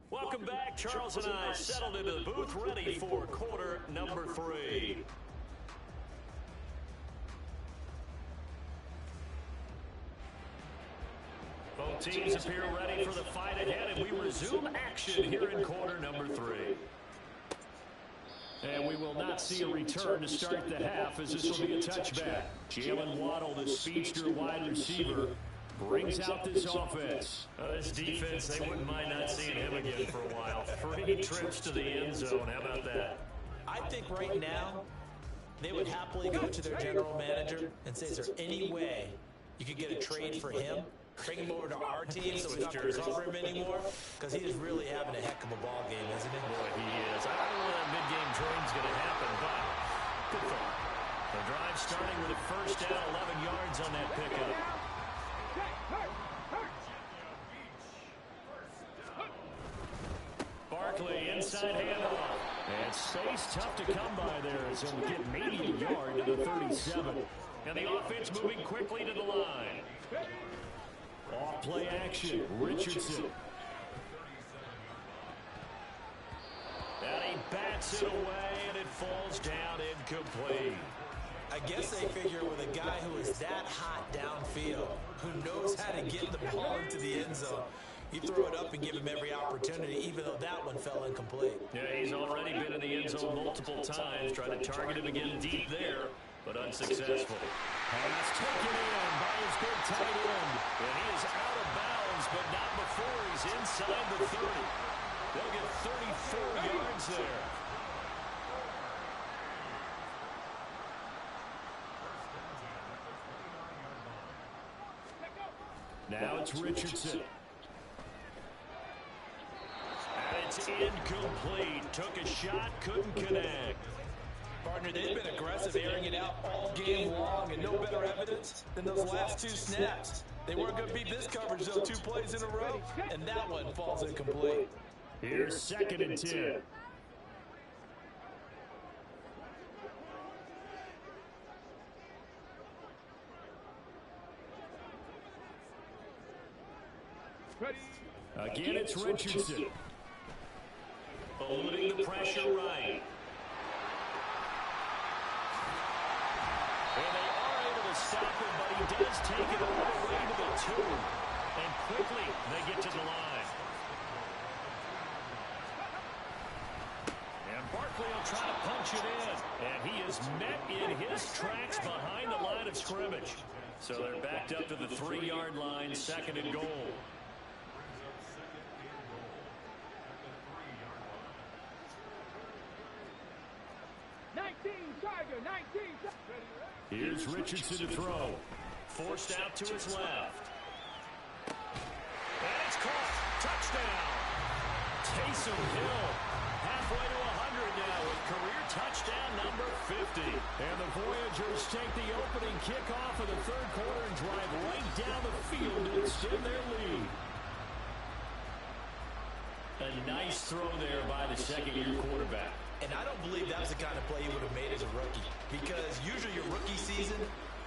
Welcome back. Charles and I settled into the booth, ready for quarter number 3. Both teams appear ready for the fight ahead, and we resume action here in quarter number 3. And we will not see a return to start the half, as this will be a touchback. Jalen Waddle, the speedster wide receiver, brings out this offense. This defense, they wouldn't mind not seeing him again for a while. 3 trips to the end zone. How about that? I think right now, they would happily go to their general manager and say, is there any way you could get a trade for him? Bring him over to our team so we don't have to cover him anymore? Because he is really having a heck of a ball game, isn't he? Boy, he is. I don't know when that mid-game trade's going to happen, but good for him. The drive starting with a first down, 11 yards on that pickup. Barkley inside handoff. And space tough to come by there as he'll get maybe a yard to the 37. And the offense moving quickly to the line. Off play action. Richardson. And he bats it away, and it falls down incomplete. I guess they figure with a guy who is that hot downfield, who knows how to get the ball into the end zone, you throw it up and give him every opportunity, even though that one fell incomplete. Yeah, he's already been in the end zone multiple times, trying to target him again deep there, but unsuccessful. Pass taken in by his big tight end. And he is out of bounds, but not before he's inside the 30. They'll get 34 yards there. Now it's Richardson. And it's incomplete. Took a shot, couldn't connect. Partner, they've been aggressive, airing it out all game long, and no better evidence than those last 2 snaps. They weren't going to beat this coverage, though, 2 plays in a row, and that one falls incomplete. Here's 2nd and 10. Again, it's Richardson. Eluding the pressure right. And they are able to does take it all the way to the 2. And quickly, they get to the line. And Barkley will try to punch it in. And he is met in his tracks behind the line of scrimmage. So they're backed up to the 3-yard line, 2nd and goal. Here's Richardson to throw. Forced out to his left. And it's caught. Touchdown. Taysom Hill. Halfway to 100 now with career touchdown number 50. And the Voyagers take the opening kickoff of the 3rd quarter and drive right down the field to extend their lead. A nice throw there by the 2nd-year quarterback. And I don't believe that was the kind of play he would have made as a rookie, because usually your rookie season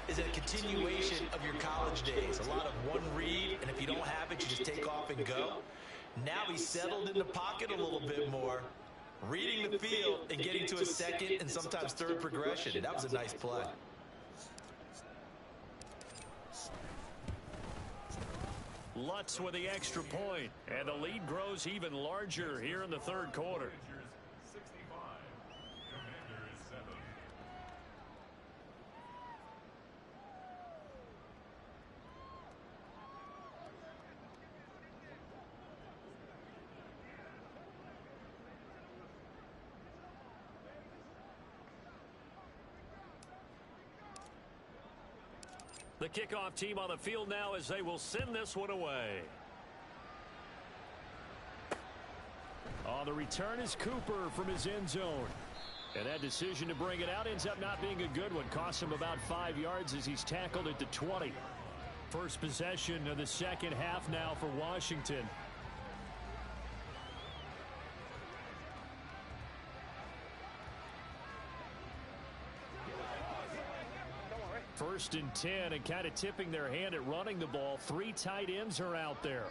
is a continuation of your college days. A lot of one read, and if you don't have it, you just take off and go. Now he's settled in the pocket a little bit more, reading the field and getting to a 2nd and sometimes 3rd progression. That was a nice play. Lutz with the extra point, and the lead grows even larger here in the 3rd quarter. The kickoff team on the field now as they will send this one away. On the return is Cooper from his end zone. And that decision to bring it out ends up not being a good one. Costs him about 5 yards as he's tackled at the 20. First possession of the 2nd half now for Washington. First and 10, and kind of tipping their hand at running the ball. 3 tight ends are out there.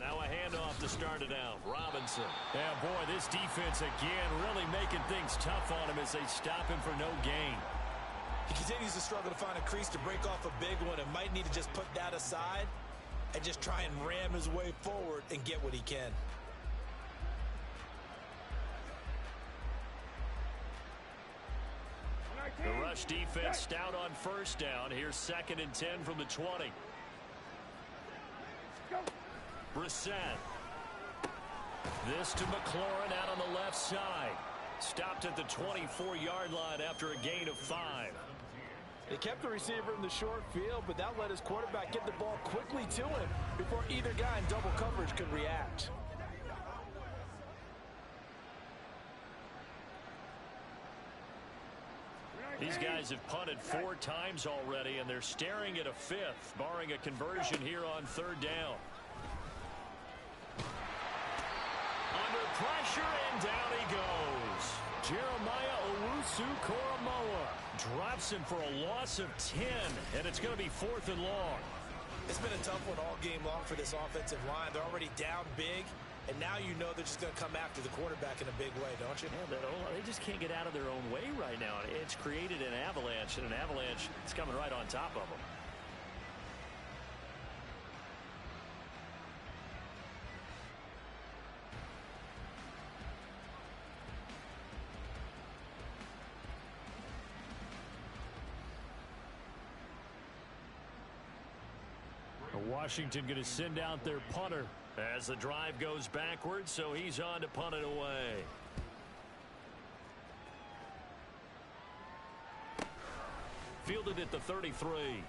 Now a handoff to start it out. Robinson. Yeah, boy, this defense again really making things tough on him as they stop him for no gain. He continues to struggle to find a crease to break off a big one and might need to just put that aside and just try and ram his way forward and get what he can. The rush defense stout on first down. Here's 2nd and 10 from the 20. Brissett. This to McLaurin out on the left side. Stopped at the 24-yard line after a gain of 5. They kept the receiver in the short field, but that let his quarterback get the ball quickly to him before either guy in double coverage could react. These guys have punted 4 times already, and they're staring at a 5th, barring a conversion here on 3rd down. Under pressure, and down he goes. Jeremiah Owusu-Koramoah drops him for a loss of 10, and it's going to be 4th and long. It's been a tough one all game long for this offensive line. They're already down big, and now you know they're just going to come after the quarterback in a big way, don't you? Yeah, they just can't get out of their own way right now. It's created an avalanche, and an avalanche is coming right on top of them. Washington going to send out their punter as the drive goes backwards, so he's on to punt it away. Fielded at the 33.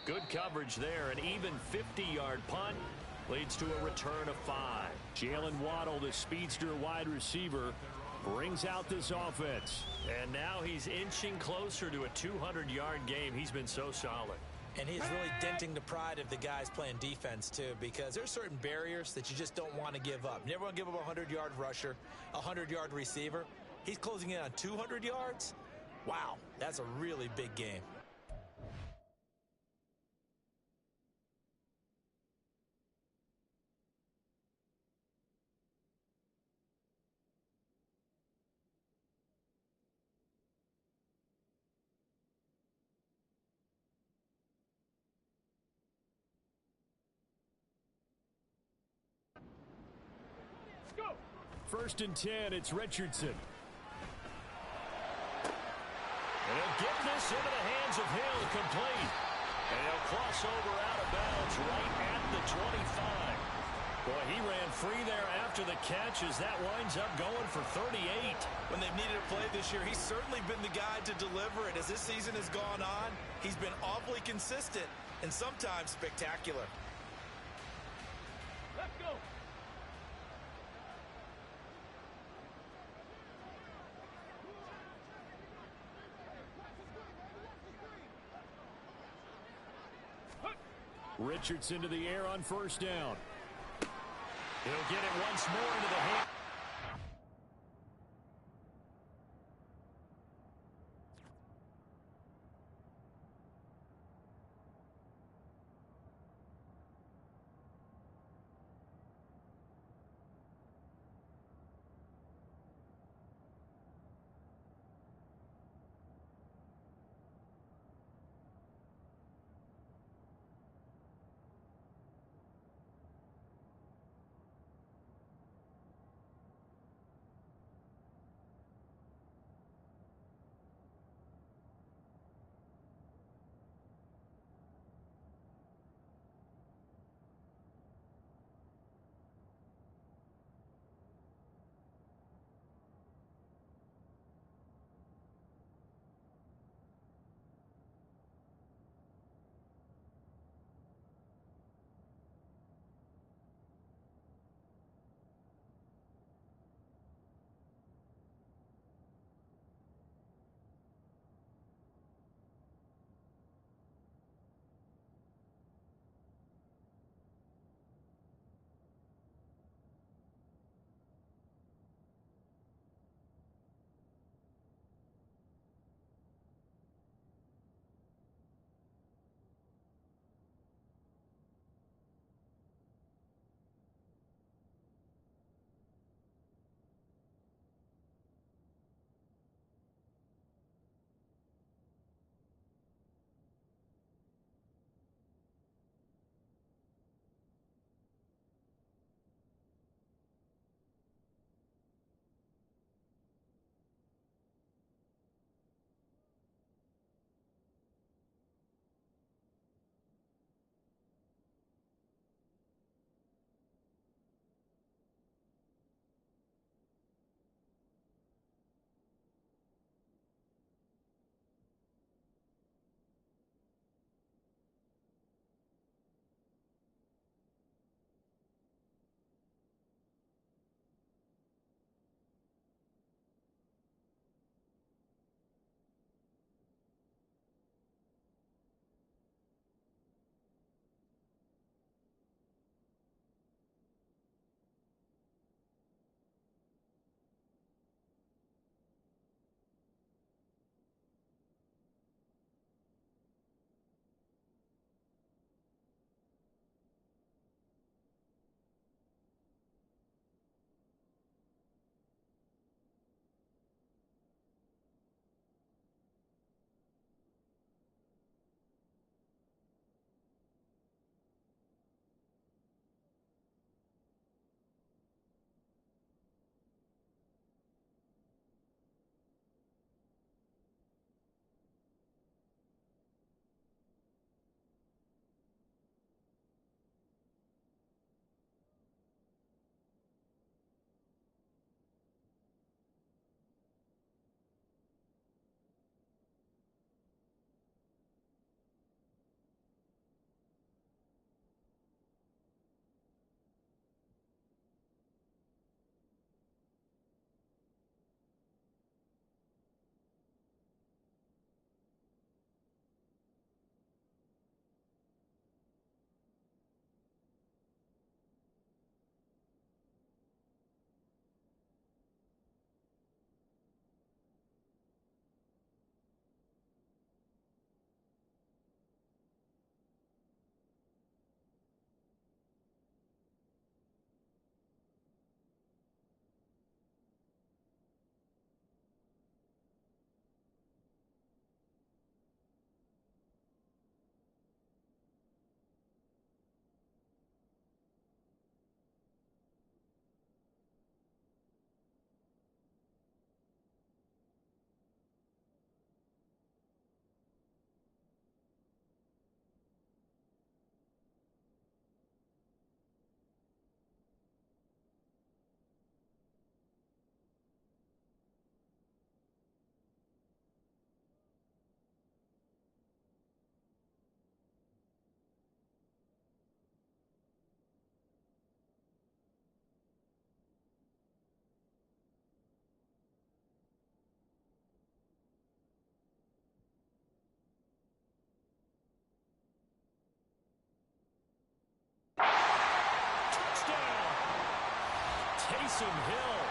Good coverage there. An even 50-yard punt leads to a return of 5. Jalen Waddle, the speedster wide receiver, brings out this offense. And now he's inching closer to a 200-yard game. He's been so solid. And he's really denting the pride of the guys playing defense, too, because there's certain barriers that you just don't want to give up. You never want to give up a 100-yard rusher, a 100-yard receiver. He's closing in on 200 yards. Wow, that's a really big game. go. 1st and 10, it's Richardson. And he'll get this into the hands of Hill, complete. And he'll cross over out of bounds right at the 25. Boy, he ran free there after the catch as that winds up going for 38. When they've needed a play this year, he's certainly been the guy to deliver it. As this season has gone on, he's been awfully consistent and sometimes spectacular. Let's go. Richardson to the air on 1st down. He'll get it once more into the hand. Taysom Hill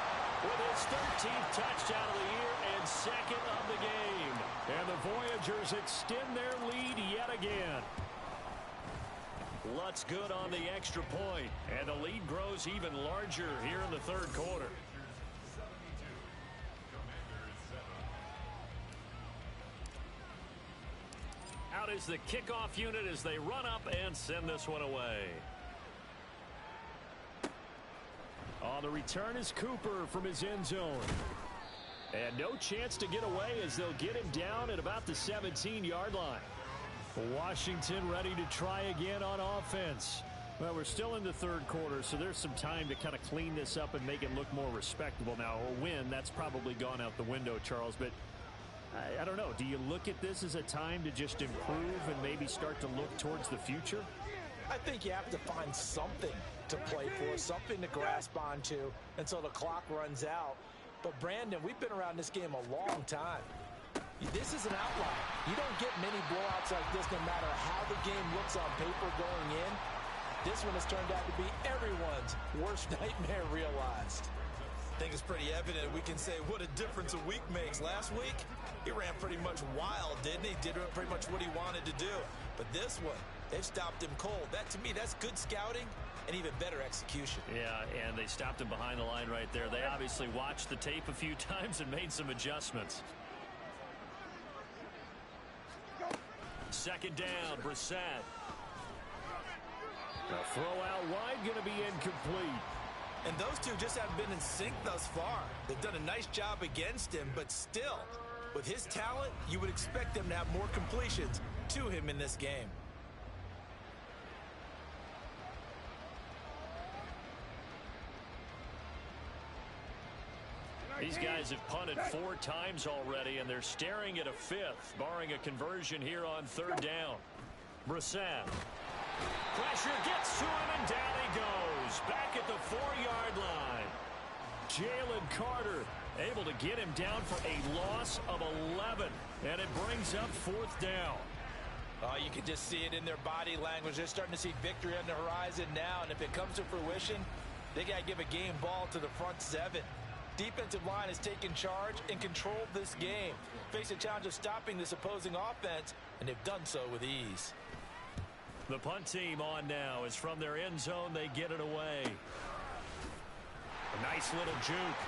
with his 13th touchdown of the year and second of the game. And the Voyagers extend their lead yet again. Lutz good on the extra point, and the lead grows even larger here in the third quarter. Out is the kickoff unit as they run up and send this one away. On the return is Cooper from his end zone. And no chance to get away as they'll get him down at about the 17-yard line. Washington ready to try again on offense. Well, we're still in the third quarter, so there's some time to kind of clean this up and make it look more respectable. Now, a win, that's probably gone out the window, Charles, but I don't know. Do you look at this as a time to just improve and maybe start to look towards the future? I think you have to find something to play for, something to grasp onto until the clock runs out. But, Brandon, we've been around this game a long time. This is an outlier. You don't get many blowouts like this no matter how the game looks on paper going in. This one has turned out to be everyone's worst nightmare realized. I think it's pretty evident we can say what a difference a week makes. Last week, he ran pretty much wild, didn't he? Did pretty much what he wanted to do. But this one, they've stopped him cold. That, to me, that's good scouting and even better execution. Yeah, and they stopped him behind the line right there. They obviously watched the tape a few times and made some adjustments. Second down, Brissett. A throw out wide, going to be incomplete. And those two just haven't been in sync thus far. They've done a nice job against him, but still, with his talent, you would expect them to have more completions to him in this game. These guys have punted 4 times already, and they're staring at a 5th, barring a conversion here on third down. Brissett. Pressure gets to him, and down he goes. Back at the 4-yard line. Jalen Carter able to get him down for a loss of 11, and it brings up 4th down. Oh, you can just see it in their body language. They're starting to see victory on the horizon now, and if it comes to fruition, they got to give a game ball to the front 7. Defensive line has taken charge and controlled this game. Face a challenge of stopping this opposing offense, and they've done so with ease. The punt team on now is from their end zone. They get it away. A nice little juke.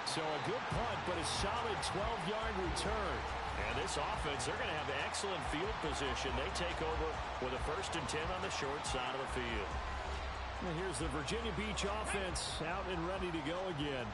So a good punt, but a solid 12-yard return. And this offense, they're going to have excellent field position. They take over with a 1st and 10 on the short side of the field. And here's the Virginia Beach offense out and ready to go again.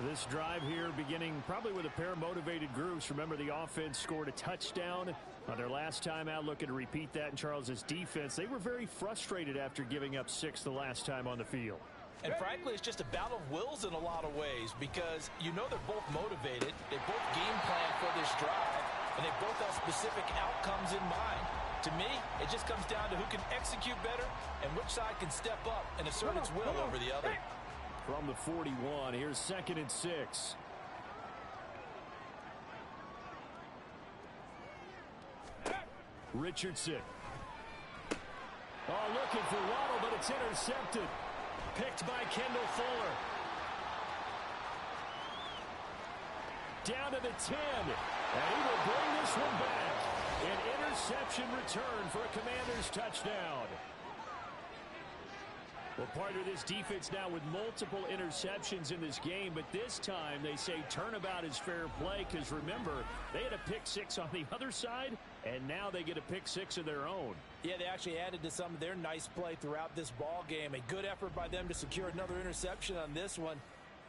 This drive here beginning probably with a pair of motivated groups. Remember, the offense scored a touchdown on their last time out, looking to repeat that in Charles's defense. They were very frustrated after giving up 6 the last time on the field. And frankly, it's just a battle of wills in a lot of ways because you know they're both motivated. They both game plan for this drive, and they both have specific outcomes in mind. To me, it just comes down to who can execute better and which side can step up and assert its will over the other. From the 41, here's 2nd and 6. Richardson. Oh, looking for Waddle, but it's intercepted. Picked by Kendall Fuller. Down to the 10. And he will bring this one back. An interception return for a Commanders touchdown. Well, part of this defense now with multiple interceptions in this game, but this time they say turnabout is fair play because remember, they had a pick 6 on the other side, and now they get a pick 6 of their own. Yeah, they actually added to some of their nice play throughout this ball game. A good effort by them to secure another interception on this one.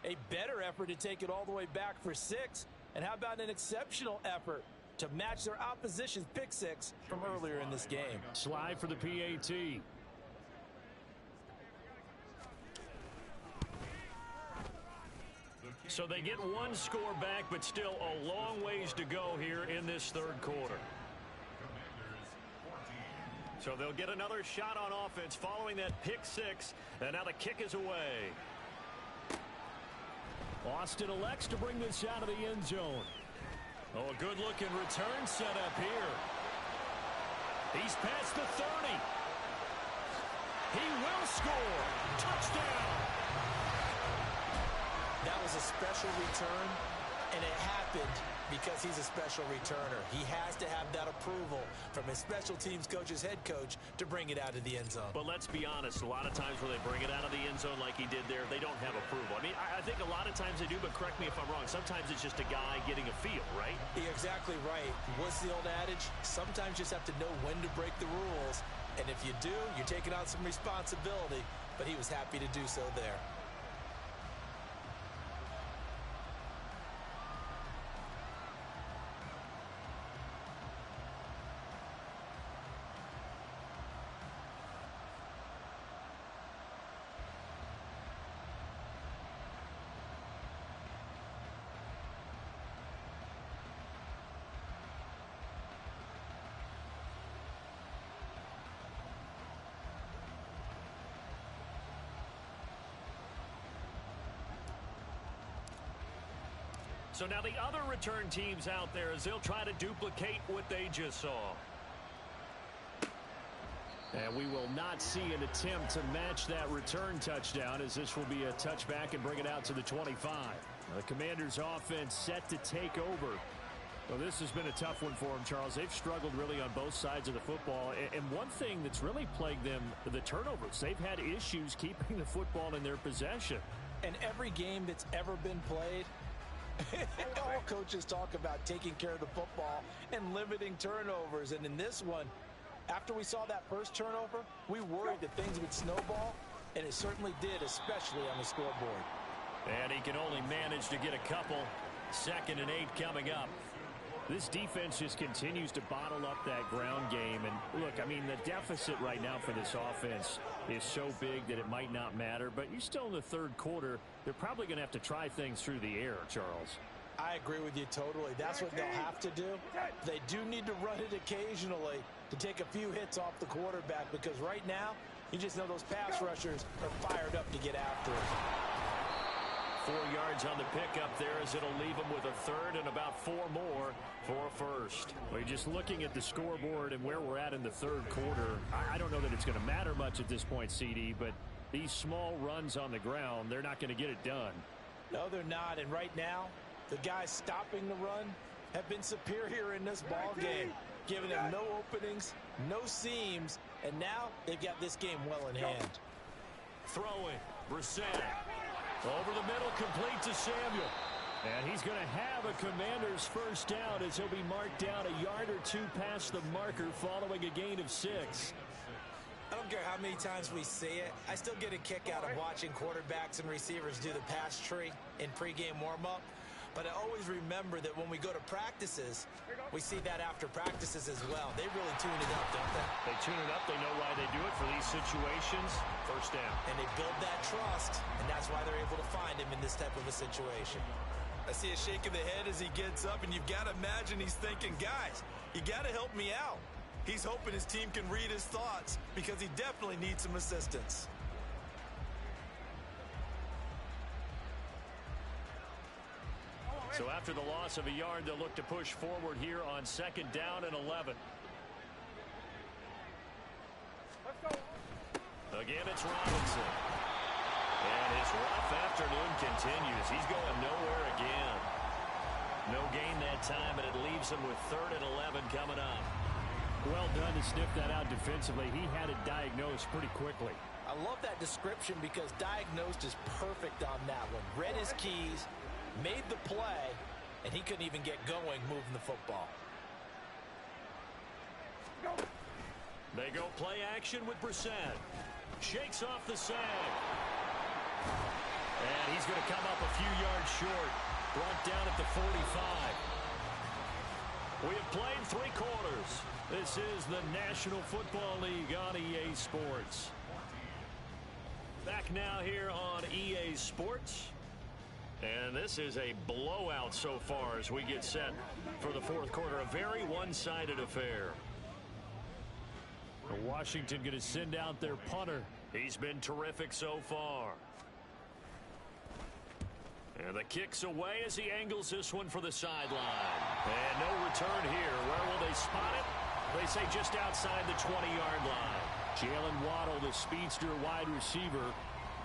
A better effort to take it all the way back for 6. And how about an exceptional effort to match their opposition's pick 6 from earlier in this game? Slide for the PAT. So they get 1 score back, but still a long ways to go here in this third quarter. So they'll get another shot on offense following that pick 6, and now the kick is away. Austin elects to bring this out of the end zone. Oh, a good-looking return set up here. He's past the 30. He will score. Touchdown. That was a special return, and it happened because he's a special returner. He has to have that approval from his special teams coach's head coach to bring it out of the end zone. But let's be honest, a lot of times when they bring it out of the end zone like he did there, they don't have approval. I mean, I think a lot of times they do, but correct me if I'm wrong. Sometimes it's just a guy getting a feel, right? You're exactly right. What's the old adage? Sometimes you just have to know when to break the rules. And if you do, you're taking on some responsibility. But he was happy to do so there. So now the other return teams out there as they'll try to duplicate what they just saw. And we will not see an attempt to match that return touchdown as this will be a touchback and bring it out to the 25. Now the Commanders' offense set to take over. Well, this has been a tough one for them, Charles. They've struggled really on both sides of the football. And one thing that's really plagued them, the turnovers. They've had issues keeping the football in their possession. And every game that's ever been played, all coaches talk about taking care of the football and limiting turnovers. And in this one, after we saw that first turnover, we worried that things would snowball, and it certainly did, especially on the scoreboard. And he can only manage to get a couple. 2nd and 8 coming up. This defense just continues to bottle up that ground game. And look, I mean, the deficit right now for this offense is so big that it might not matter. But you're still in the third quarter. They're probably going to have to try things through the air, Charles. I agree with you totally. That's what they'll have to do. They do need to run it occasionally to take a few hits off the quarterback, because right now, you just know those pass rushers are fired up to get after it. 4 yards on the pickup there as it'll leave them with a third and about 4 more for a first. Well, you're just looking at the scoreboard and where we're at in the third quarter. I don't know that it's going to matter much at this point, CD, but these small runs on the ground, they're not going to get it done. No, they're not. And right now, the guys stopping the run have been superior in this ball game, giving them no openings, no seams, and now they've got this game well in hand. Throwing, Brissett. Over the middle, complete to Samuel. And he's going to have a Commander's first down as he'll be marked down a yard or two past the marker following a gain of 6. I don't care how many times we see it. I still get a kick out of watching quarterbacks and receivers do the pass tree in pregame warm-up. But I always remember that when we go to practices, we see that after practices as well. They really tune it up, don't they? They tune it up. They know why they do it for these situations. First down. And they build that trust, and that's why they're able to find him in this type of a situation. I see a shake of the head as he gets up, and you've got to imagine he's thinking, guys, you got to help me out. He's hoping his team can read his thoughts because he definitely needs some assistance. So after the loss of a yard, they'll look to push forward here on 2nd down and 11. Again, it's Robinson. And his rough afternoon continues. He's going nowhere again. No gain that time, and it leaves him with 3rd and 11 coming up. Well done to sniff that out defensively. He had it diagnosed pretty quickly. I love that description because diagnosed is perfect on that one. Read his keys, made the play, and he couldn't even get going moving the football. They go play action with Brissett. Shakes off the sag. And he's going to come up a few yards short. Brought down at the 45. We have played 3 quarters. This is the National Football League on EA Sports. Back now here on EA Sports. And this is a blowout so far as we get set for the 4th quarter. A very one-sided affair. Washington going to send out their punter. He's been terrific so far. And the kick's away as he angles this one for the sideline. And no return here. Where will they spot it? They say just outside the 20-yard line. Jalen Waddle, the speedster wide receiver,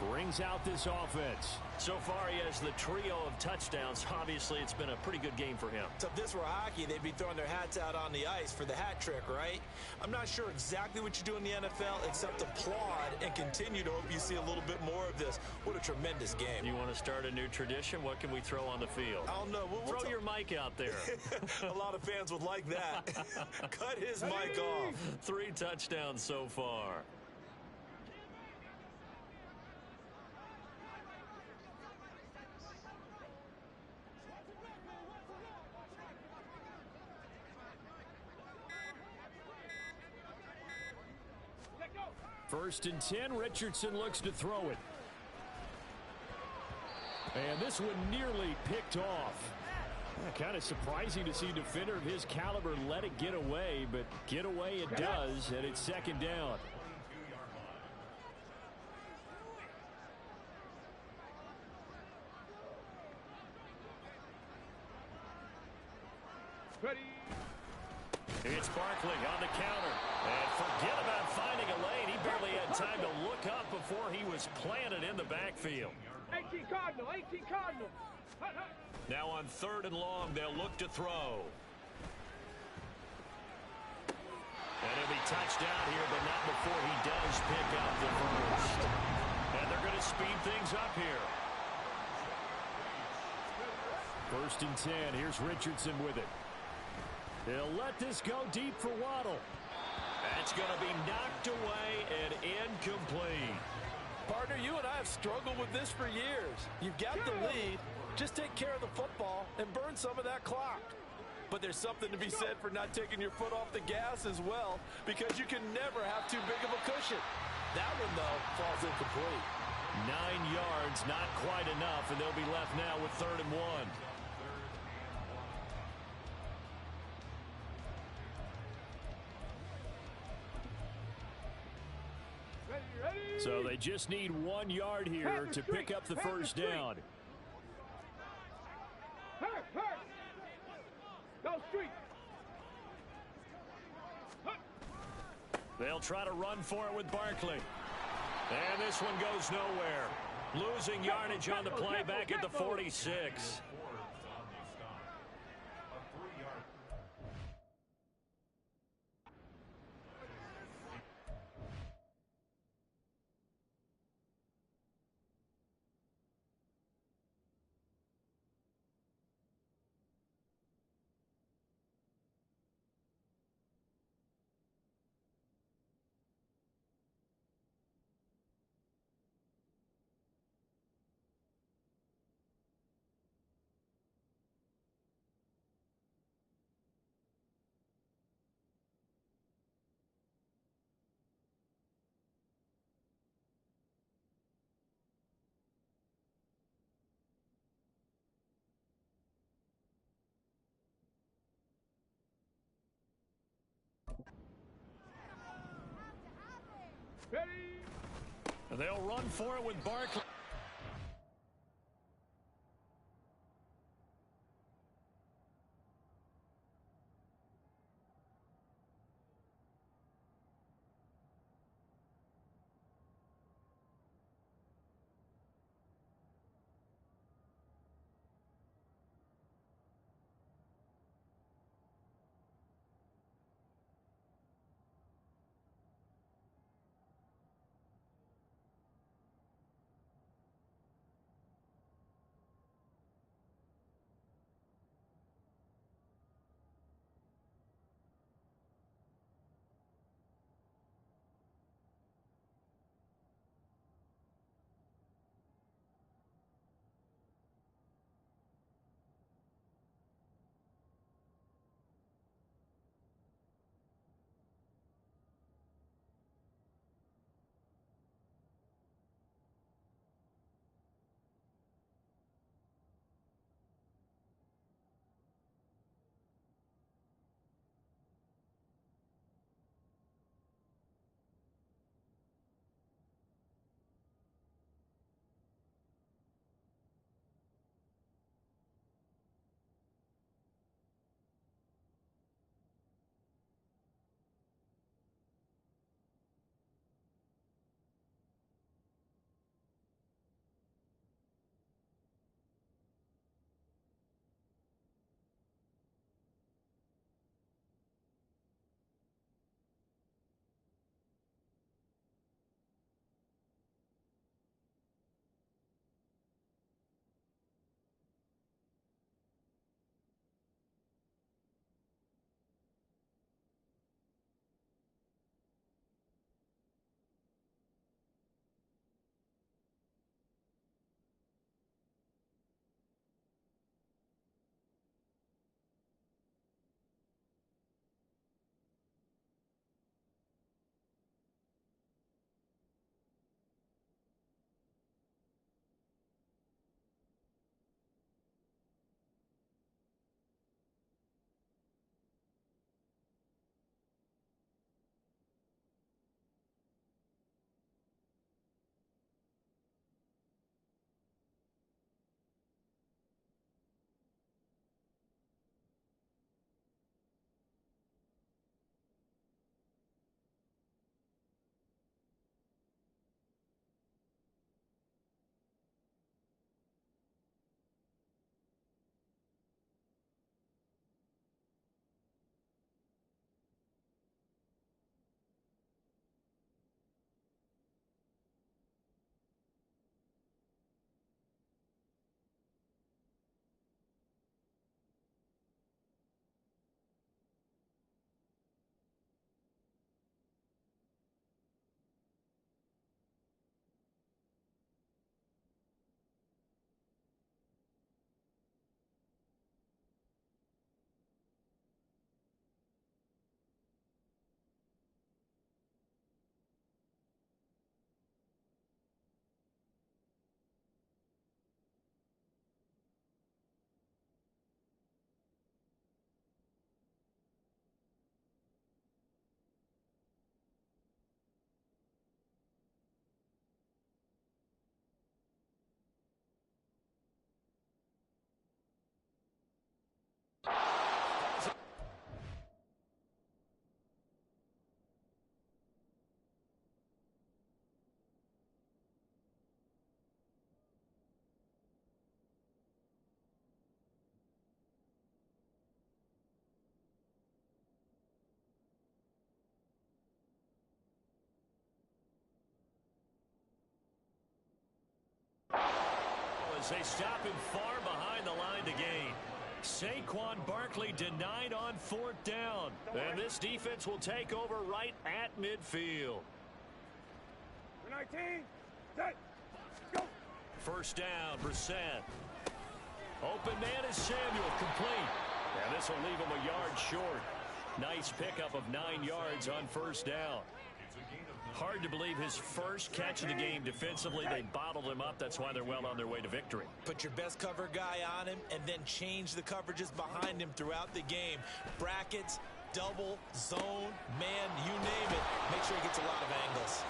brings out this offense. So far, he has the trio of touchdowns. Obviously, it's been a pretty good game for him. So if this were hockey, they'd be throwing their hats out on the ice for the hat trick, right? I'm not sure exactly what you do in the NFL except applaud and continue to hope you see a little bit more of this. What a tremendous game. You want to start a new tradition? What can we throw on the field? I don't know. Throw your mic out there. A lot of fans would like that. Cut his mic off. 3 touchdowns so far. First and 10, Richardson looks to throw it. And this one nearly picked off. Kind of surprising to see a defender of his caliber let it get away, but get away it does, and it's second down. Ready. It's Barkley on the counter. And forget about finding a lane. He barely had time to look up before he was planted in the backfield. 18 Cardinal, 18 Cardinal. Now on 3rd and long, they'll look to throw. And he'll be touched down here, but not before he does pick up the first. And they're going to speed things up here. 1st and 10. Here's Richardson with it. They'll let this go deep for Waddle. That's going to be knocked away and incomplete. Partner, you and I have struggled with this for years. You've got the lead. Just take care of the football and burn some of that clock. But there's something to be said for not taking your foot off the gas as well, because you can never have too big of a cushion. That one, though, falls incomplete. 9 yards, not quite enough, and they'll be left now with 3rd and 1. So they just need 1 yard here to pick up the first down. Go street. They'll try to run for it with Barkley. And this one goes nowhere. Losing yardage on the play back at the 46. Ready. They'll run for it with Barkley. they stop him far behind the line to gain. Saquon Barkley denied on 4th down. And this defense will take over right at midfield. 19, set, go. First down, Brissett. Open man is Samuel, complete. And this will leave him a yard short. Nice pickup of 9 yards on first down. Hard to believe his first catch of the game defensively. They bottled him up. That's why they're well on their way to victory. Put your best cover guy on him and then change the coverages behind him throughout the game. Brackets, double, zone, man, you name it. Make sure he gets a lot of angles.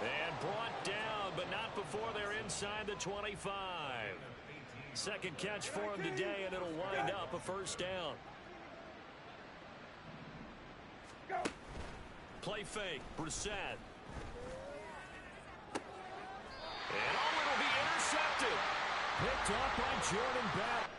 And brought down, but not before they're inside the 25. Second catch for him today, and it'll wind up a first down. Play fake, Brissett. And it'll be intercepted. Picked up by Jordan Battle.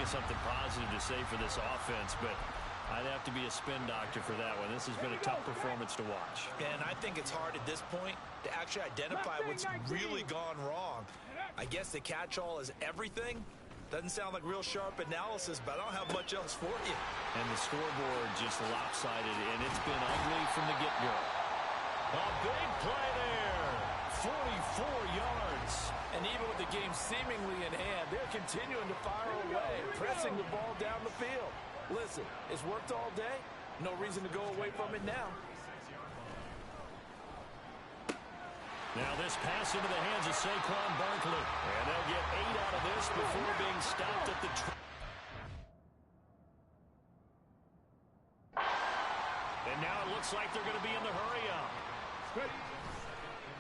of something positive to say for this offense, but I'd have to be a spin doctor for that one. This has been a tough performance to watch. And I think it's hard at this point to actually identify what's really gone wrong. I guess the catch-all is everything. Doesn't sound like real sharp analysis, but I don't have much else for you. And the scoreboard just lopsided, and it's been ugly from the get-go. A big play there. 44 yards. And even with the game seemingly in hand, they're continuing to fire away, pressing the ball down the field. Listen, it's worked all day. No reason to go away from it now. Now this pass into the hands of Saquon Barkley. And they'll get 8 out of this before being stopped at the And now it looks like they're going to be in the hurry-up.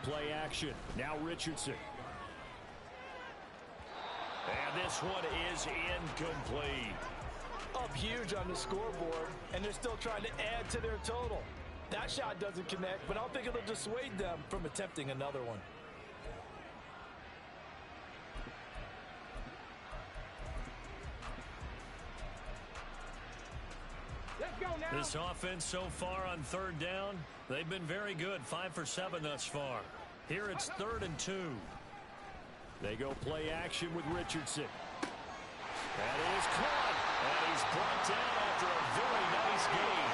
Play action. Now Richardson. And this one is incomplete. Up huge on the scoreboard, and they're still trying to add to their total. That shot doesn't connect, but I don't think it'll dissuade them from attempting another one. Let's go now. This offense so far on third down, they've been very good. 5 for 7 thus far. Here it's 3rd and 2. They go play action with Richardson. That is caught. And he's brought down after a very nice gain.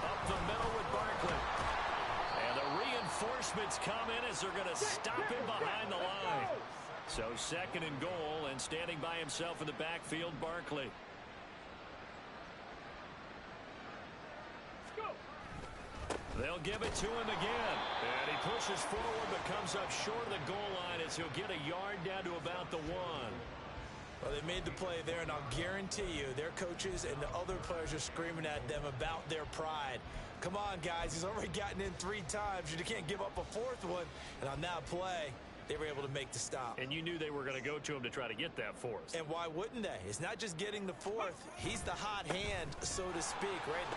Up the middle with Barkley. And the reinforcements come in as they're going to stop him behind the line. So 2nd and goal, and standing by himself in the backfield, Barkley. They'll give it to him again. And he pushes forward but comes up short of the goal line as he'll get a yard down to about the 1. Well, they made the play there, and I'll guarantee you their coaches and the other players are screaming at them about their pride. Come on, guys. He's already gotten in 3 times. You can't give up a 4th one. And on that play, they were able to make the stop. And you knew they were going to go to him to try to get that 4th. And why wouldn't they? It's not just getting the 4th. He's the hot hand, so to speak, right?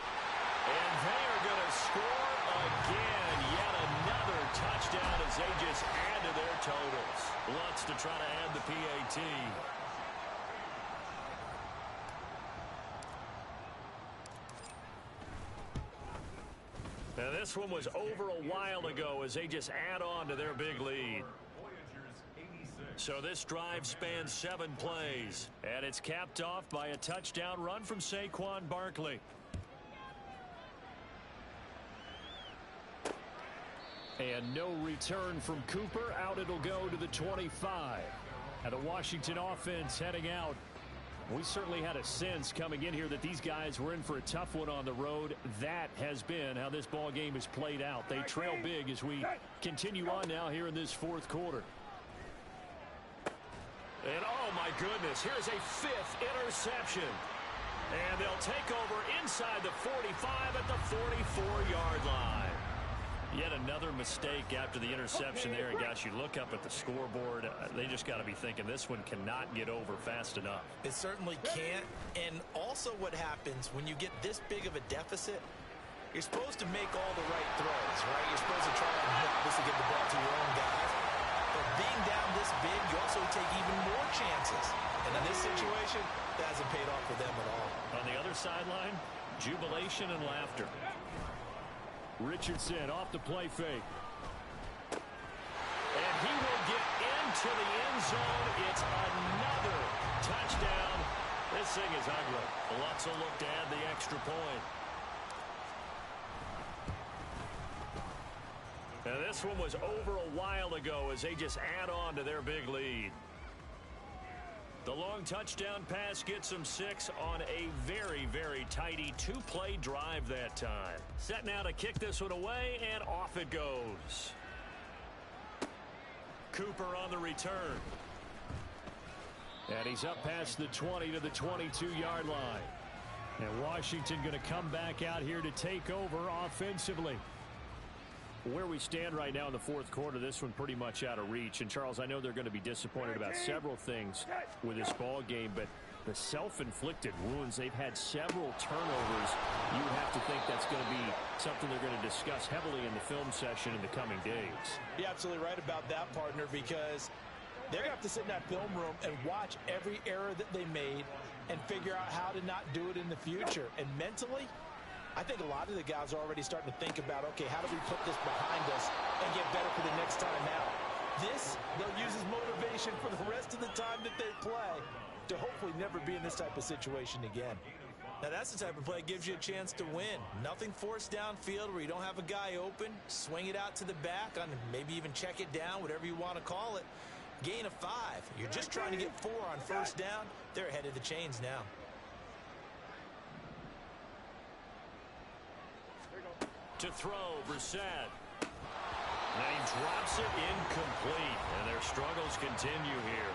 And they are going to score again. Yet another touchdown as they just add to their totals. Lutz to try to add the PAT. Now this one was over a while ago as they just add on to their big lead. So this drive spans 7 plays. And it's capped off by a touchdown run from Saquon Barkley. And no return from Cooper. Out it'll go to the 25. And the Washington offense heading out. We certainly had a sense coming in here that these guys were in for a tough one on the road. That has been how this ball game has played out. They trail big as we continue on now here in this 4th quarter. And oh my goodness, here's a 5th interception. And they'll take over inside the 45 at the 44-yard line. Yet another mistake after the interception there. And gosh, you look up at the scoreboard, they just got to be thinking this one cannot get over fast enough. It certainly can't. And also what happens when you get this big of a deficit, you're supposed to make all the right throws, right? You're supposed to try and obviously get the ball to your own guys. But being down this big, you also take even more chances. And in this situation, that hasn't paid off for them at all. On the other sideline, jubilation and laughter. Richardson off the play fake. And he will get into the end zone. It's another touchdown. This thing is ugly. Lutz will look to add the extra point. And this one was over a while ago as they just add on to their big lead. The long touchdown pass gets them 6 on a very, very tidy 2-play drive that time. Set now to kick this one away, and off it goes. Cooper on the return. And he's up past the 20 to the 22-yard line. And Washington going to come back out here to take over offensively. Where we stand right now in the fourth quarter, this one pretty much out of reach. And, Charles, I know they're going to be disappointed about several things with this ball game, but the self-inflicted wounds, they've had several turnovers. You would have to think that's going to be something they're going to discuss heavily in the film session in the coming days. You're absolutely right about that, partner, because they're going to have to sit in that film room and watch every error that they made and figure out how to not do it in the future. And mentally, I think a lot of the guys are already starting to think about, okay, how do we put this behind us and get better for the next time out? This, they'll use as motivation for the rest of the time that they play to hopefully never be in this type of situation again. Now, that's the type of play that gives you a chance to win. Nothing forced downfield where you don't have a guy open. Swing it out to the back, on maybe even check it down, whatever you want to call it. Gain of 5. You're just trying to get 4 on first down. They're ahead of the chains now. To throw, Brissett. And he drops it incomplete. And their struggles continue here.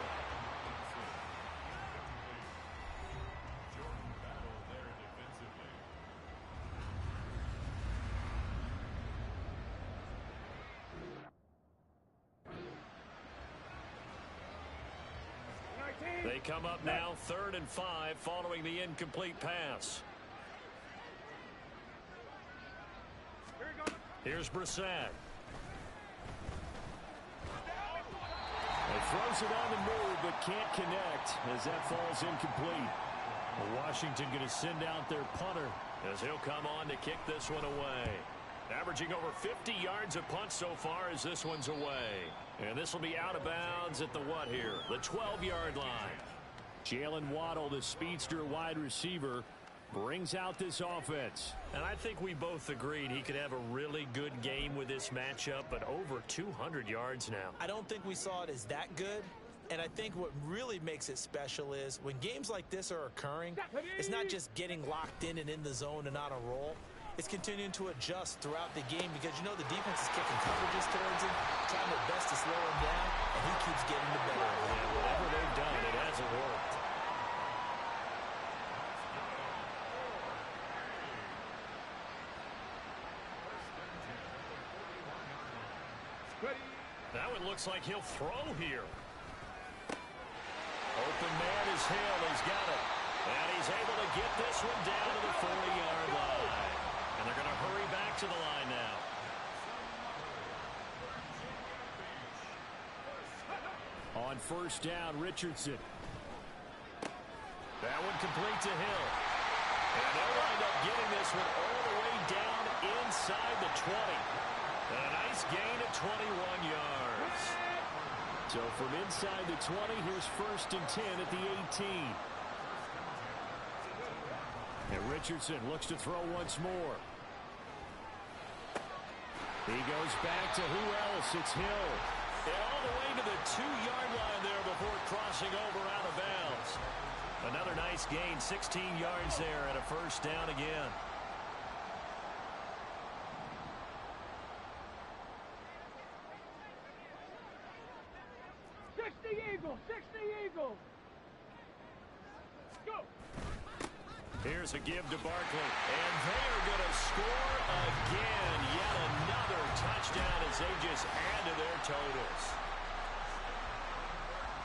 They come up now 3rd and 5 following the incomplete pass. Here's Brissett. He throws it on the move but can't connect as that falls incomplete. Washington going to send out their punter as he'll come on to kick this one away. Averaging over 50 yards a punt so far as this one's away. And this will be out of bounds at the what here? The 12-yard line. Jalen Waddle, the speedster wide receiver, brings out this offense. And I think we both agreed he could have a really good game with this matchup, but over 200 yards now. I don't think we saw it as that good. And I think what really makes it special is when games like this are occurring, it's not just getting locked in and in the zone and on a roll. It's continuing to adjust throughout the game because, you know, the defense is kicking coverages towards him, trying their best to slow him down, and he keeps getting the better of it. And whatever they've done, it hasn't worked. That one looks like he'll throw here. Open man is Hill. He's got it. And he's able to get this one down to the 40-yard line. And they're going to hurry back to the line now. On first down, Richardson. That one complete to Hill. And they'll wind up getting this one all the way down inside the 20. And a nice gain of 21 yards. So from inside the 20, here's 1st and 10 at the 18. And Richardson looks to throw once more. He goes back to who else? It's Hill. And all the way to the 2-yard line there before crossing over out of bounds. Another nice gain, 16 yards there and a first down again. Here's a give to Barkley, and they are going to score again. Yet another touchdown as they just add to their totals.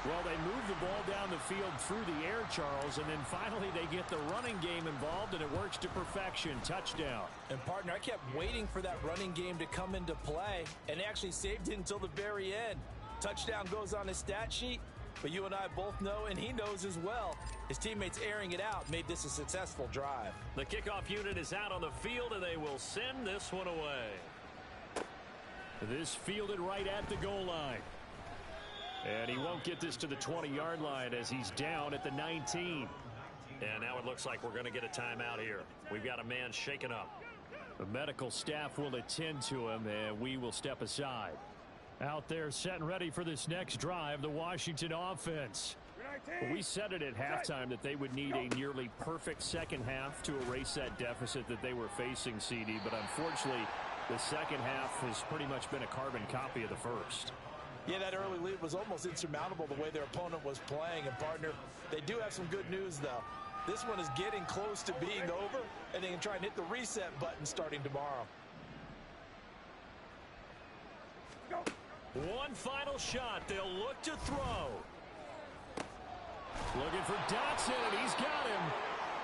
Well, they move the ball down the field through the air, Charles, and then finally they get the running game involved, and it works to perfection. Touchdown. And, partner, I kept waiting for that running game to come into play, and they actually saved it until the very end. Touchdown goes on his stat sheet, but you and I both know, and he knows as well, his teammates airing it out made this a successful drive. The kickoff unit is out on the field, and they will send this one away. This fielded right at the goal line. And he won't get this to the 20-yard line as he's down at the 19. And now it looks like we're going to get a timeout here. We've got a man shaken up. The medical staff will attend to him, and we will step aside. Out there set and ready for this next drive, the Washington offense. We said it at halftime that they would need a nearly perfect second half to erase that deficit that they were facing, CD. But unfortunately, the second half has pretty much been a carbon copy of the first. Yeah, that early lead was almost insurmountable the way their opponent was playing. And, partner, they do have some good news, though. This one is getting close to being over, and they can try and hit the reset button starting tomorrow. One final shot. They'll look to throw. Looking for Dotson, and he's got him.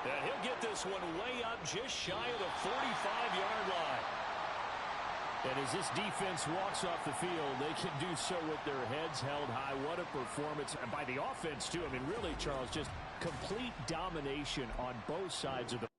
And he'll get this one way up just shy of the 45-yard line. And as this defense walks off the field, they can do so with their heads held high. What a performance. And by the offense, too. I mean, really, Charles, just complete domination on both sides of the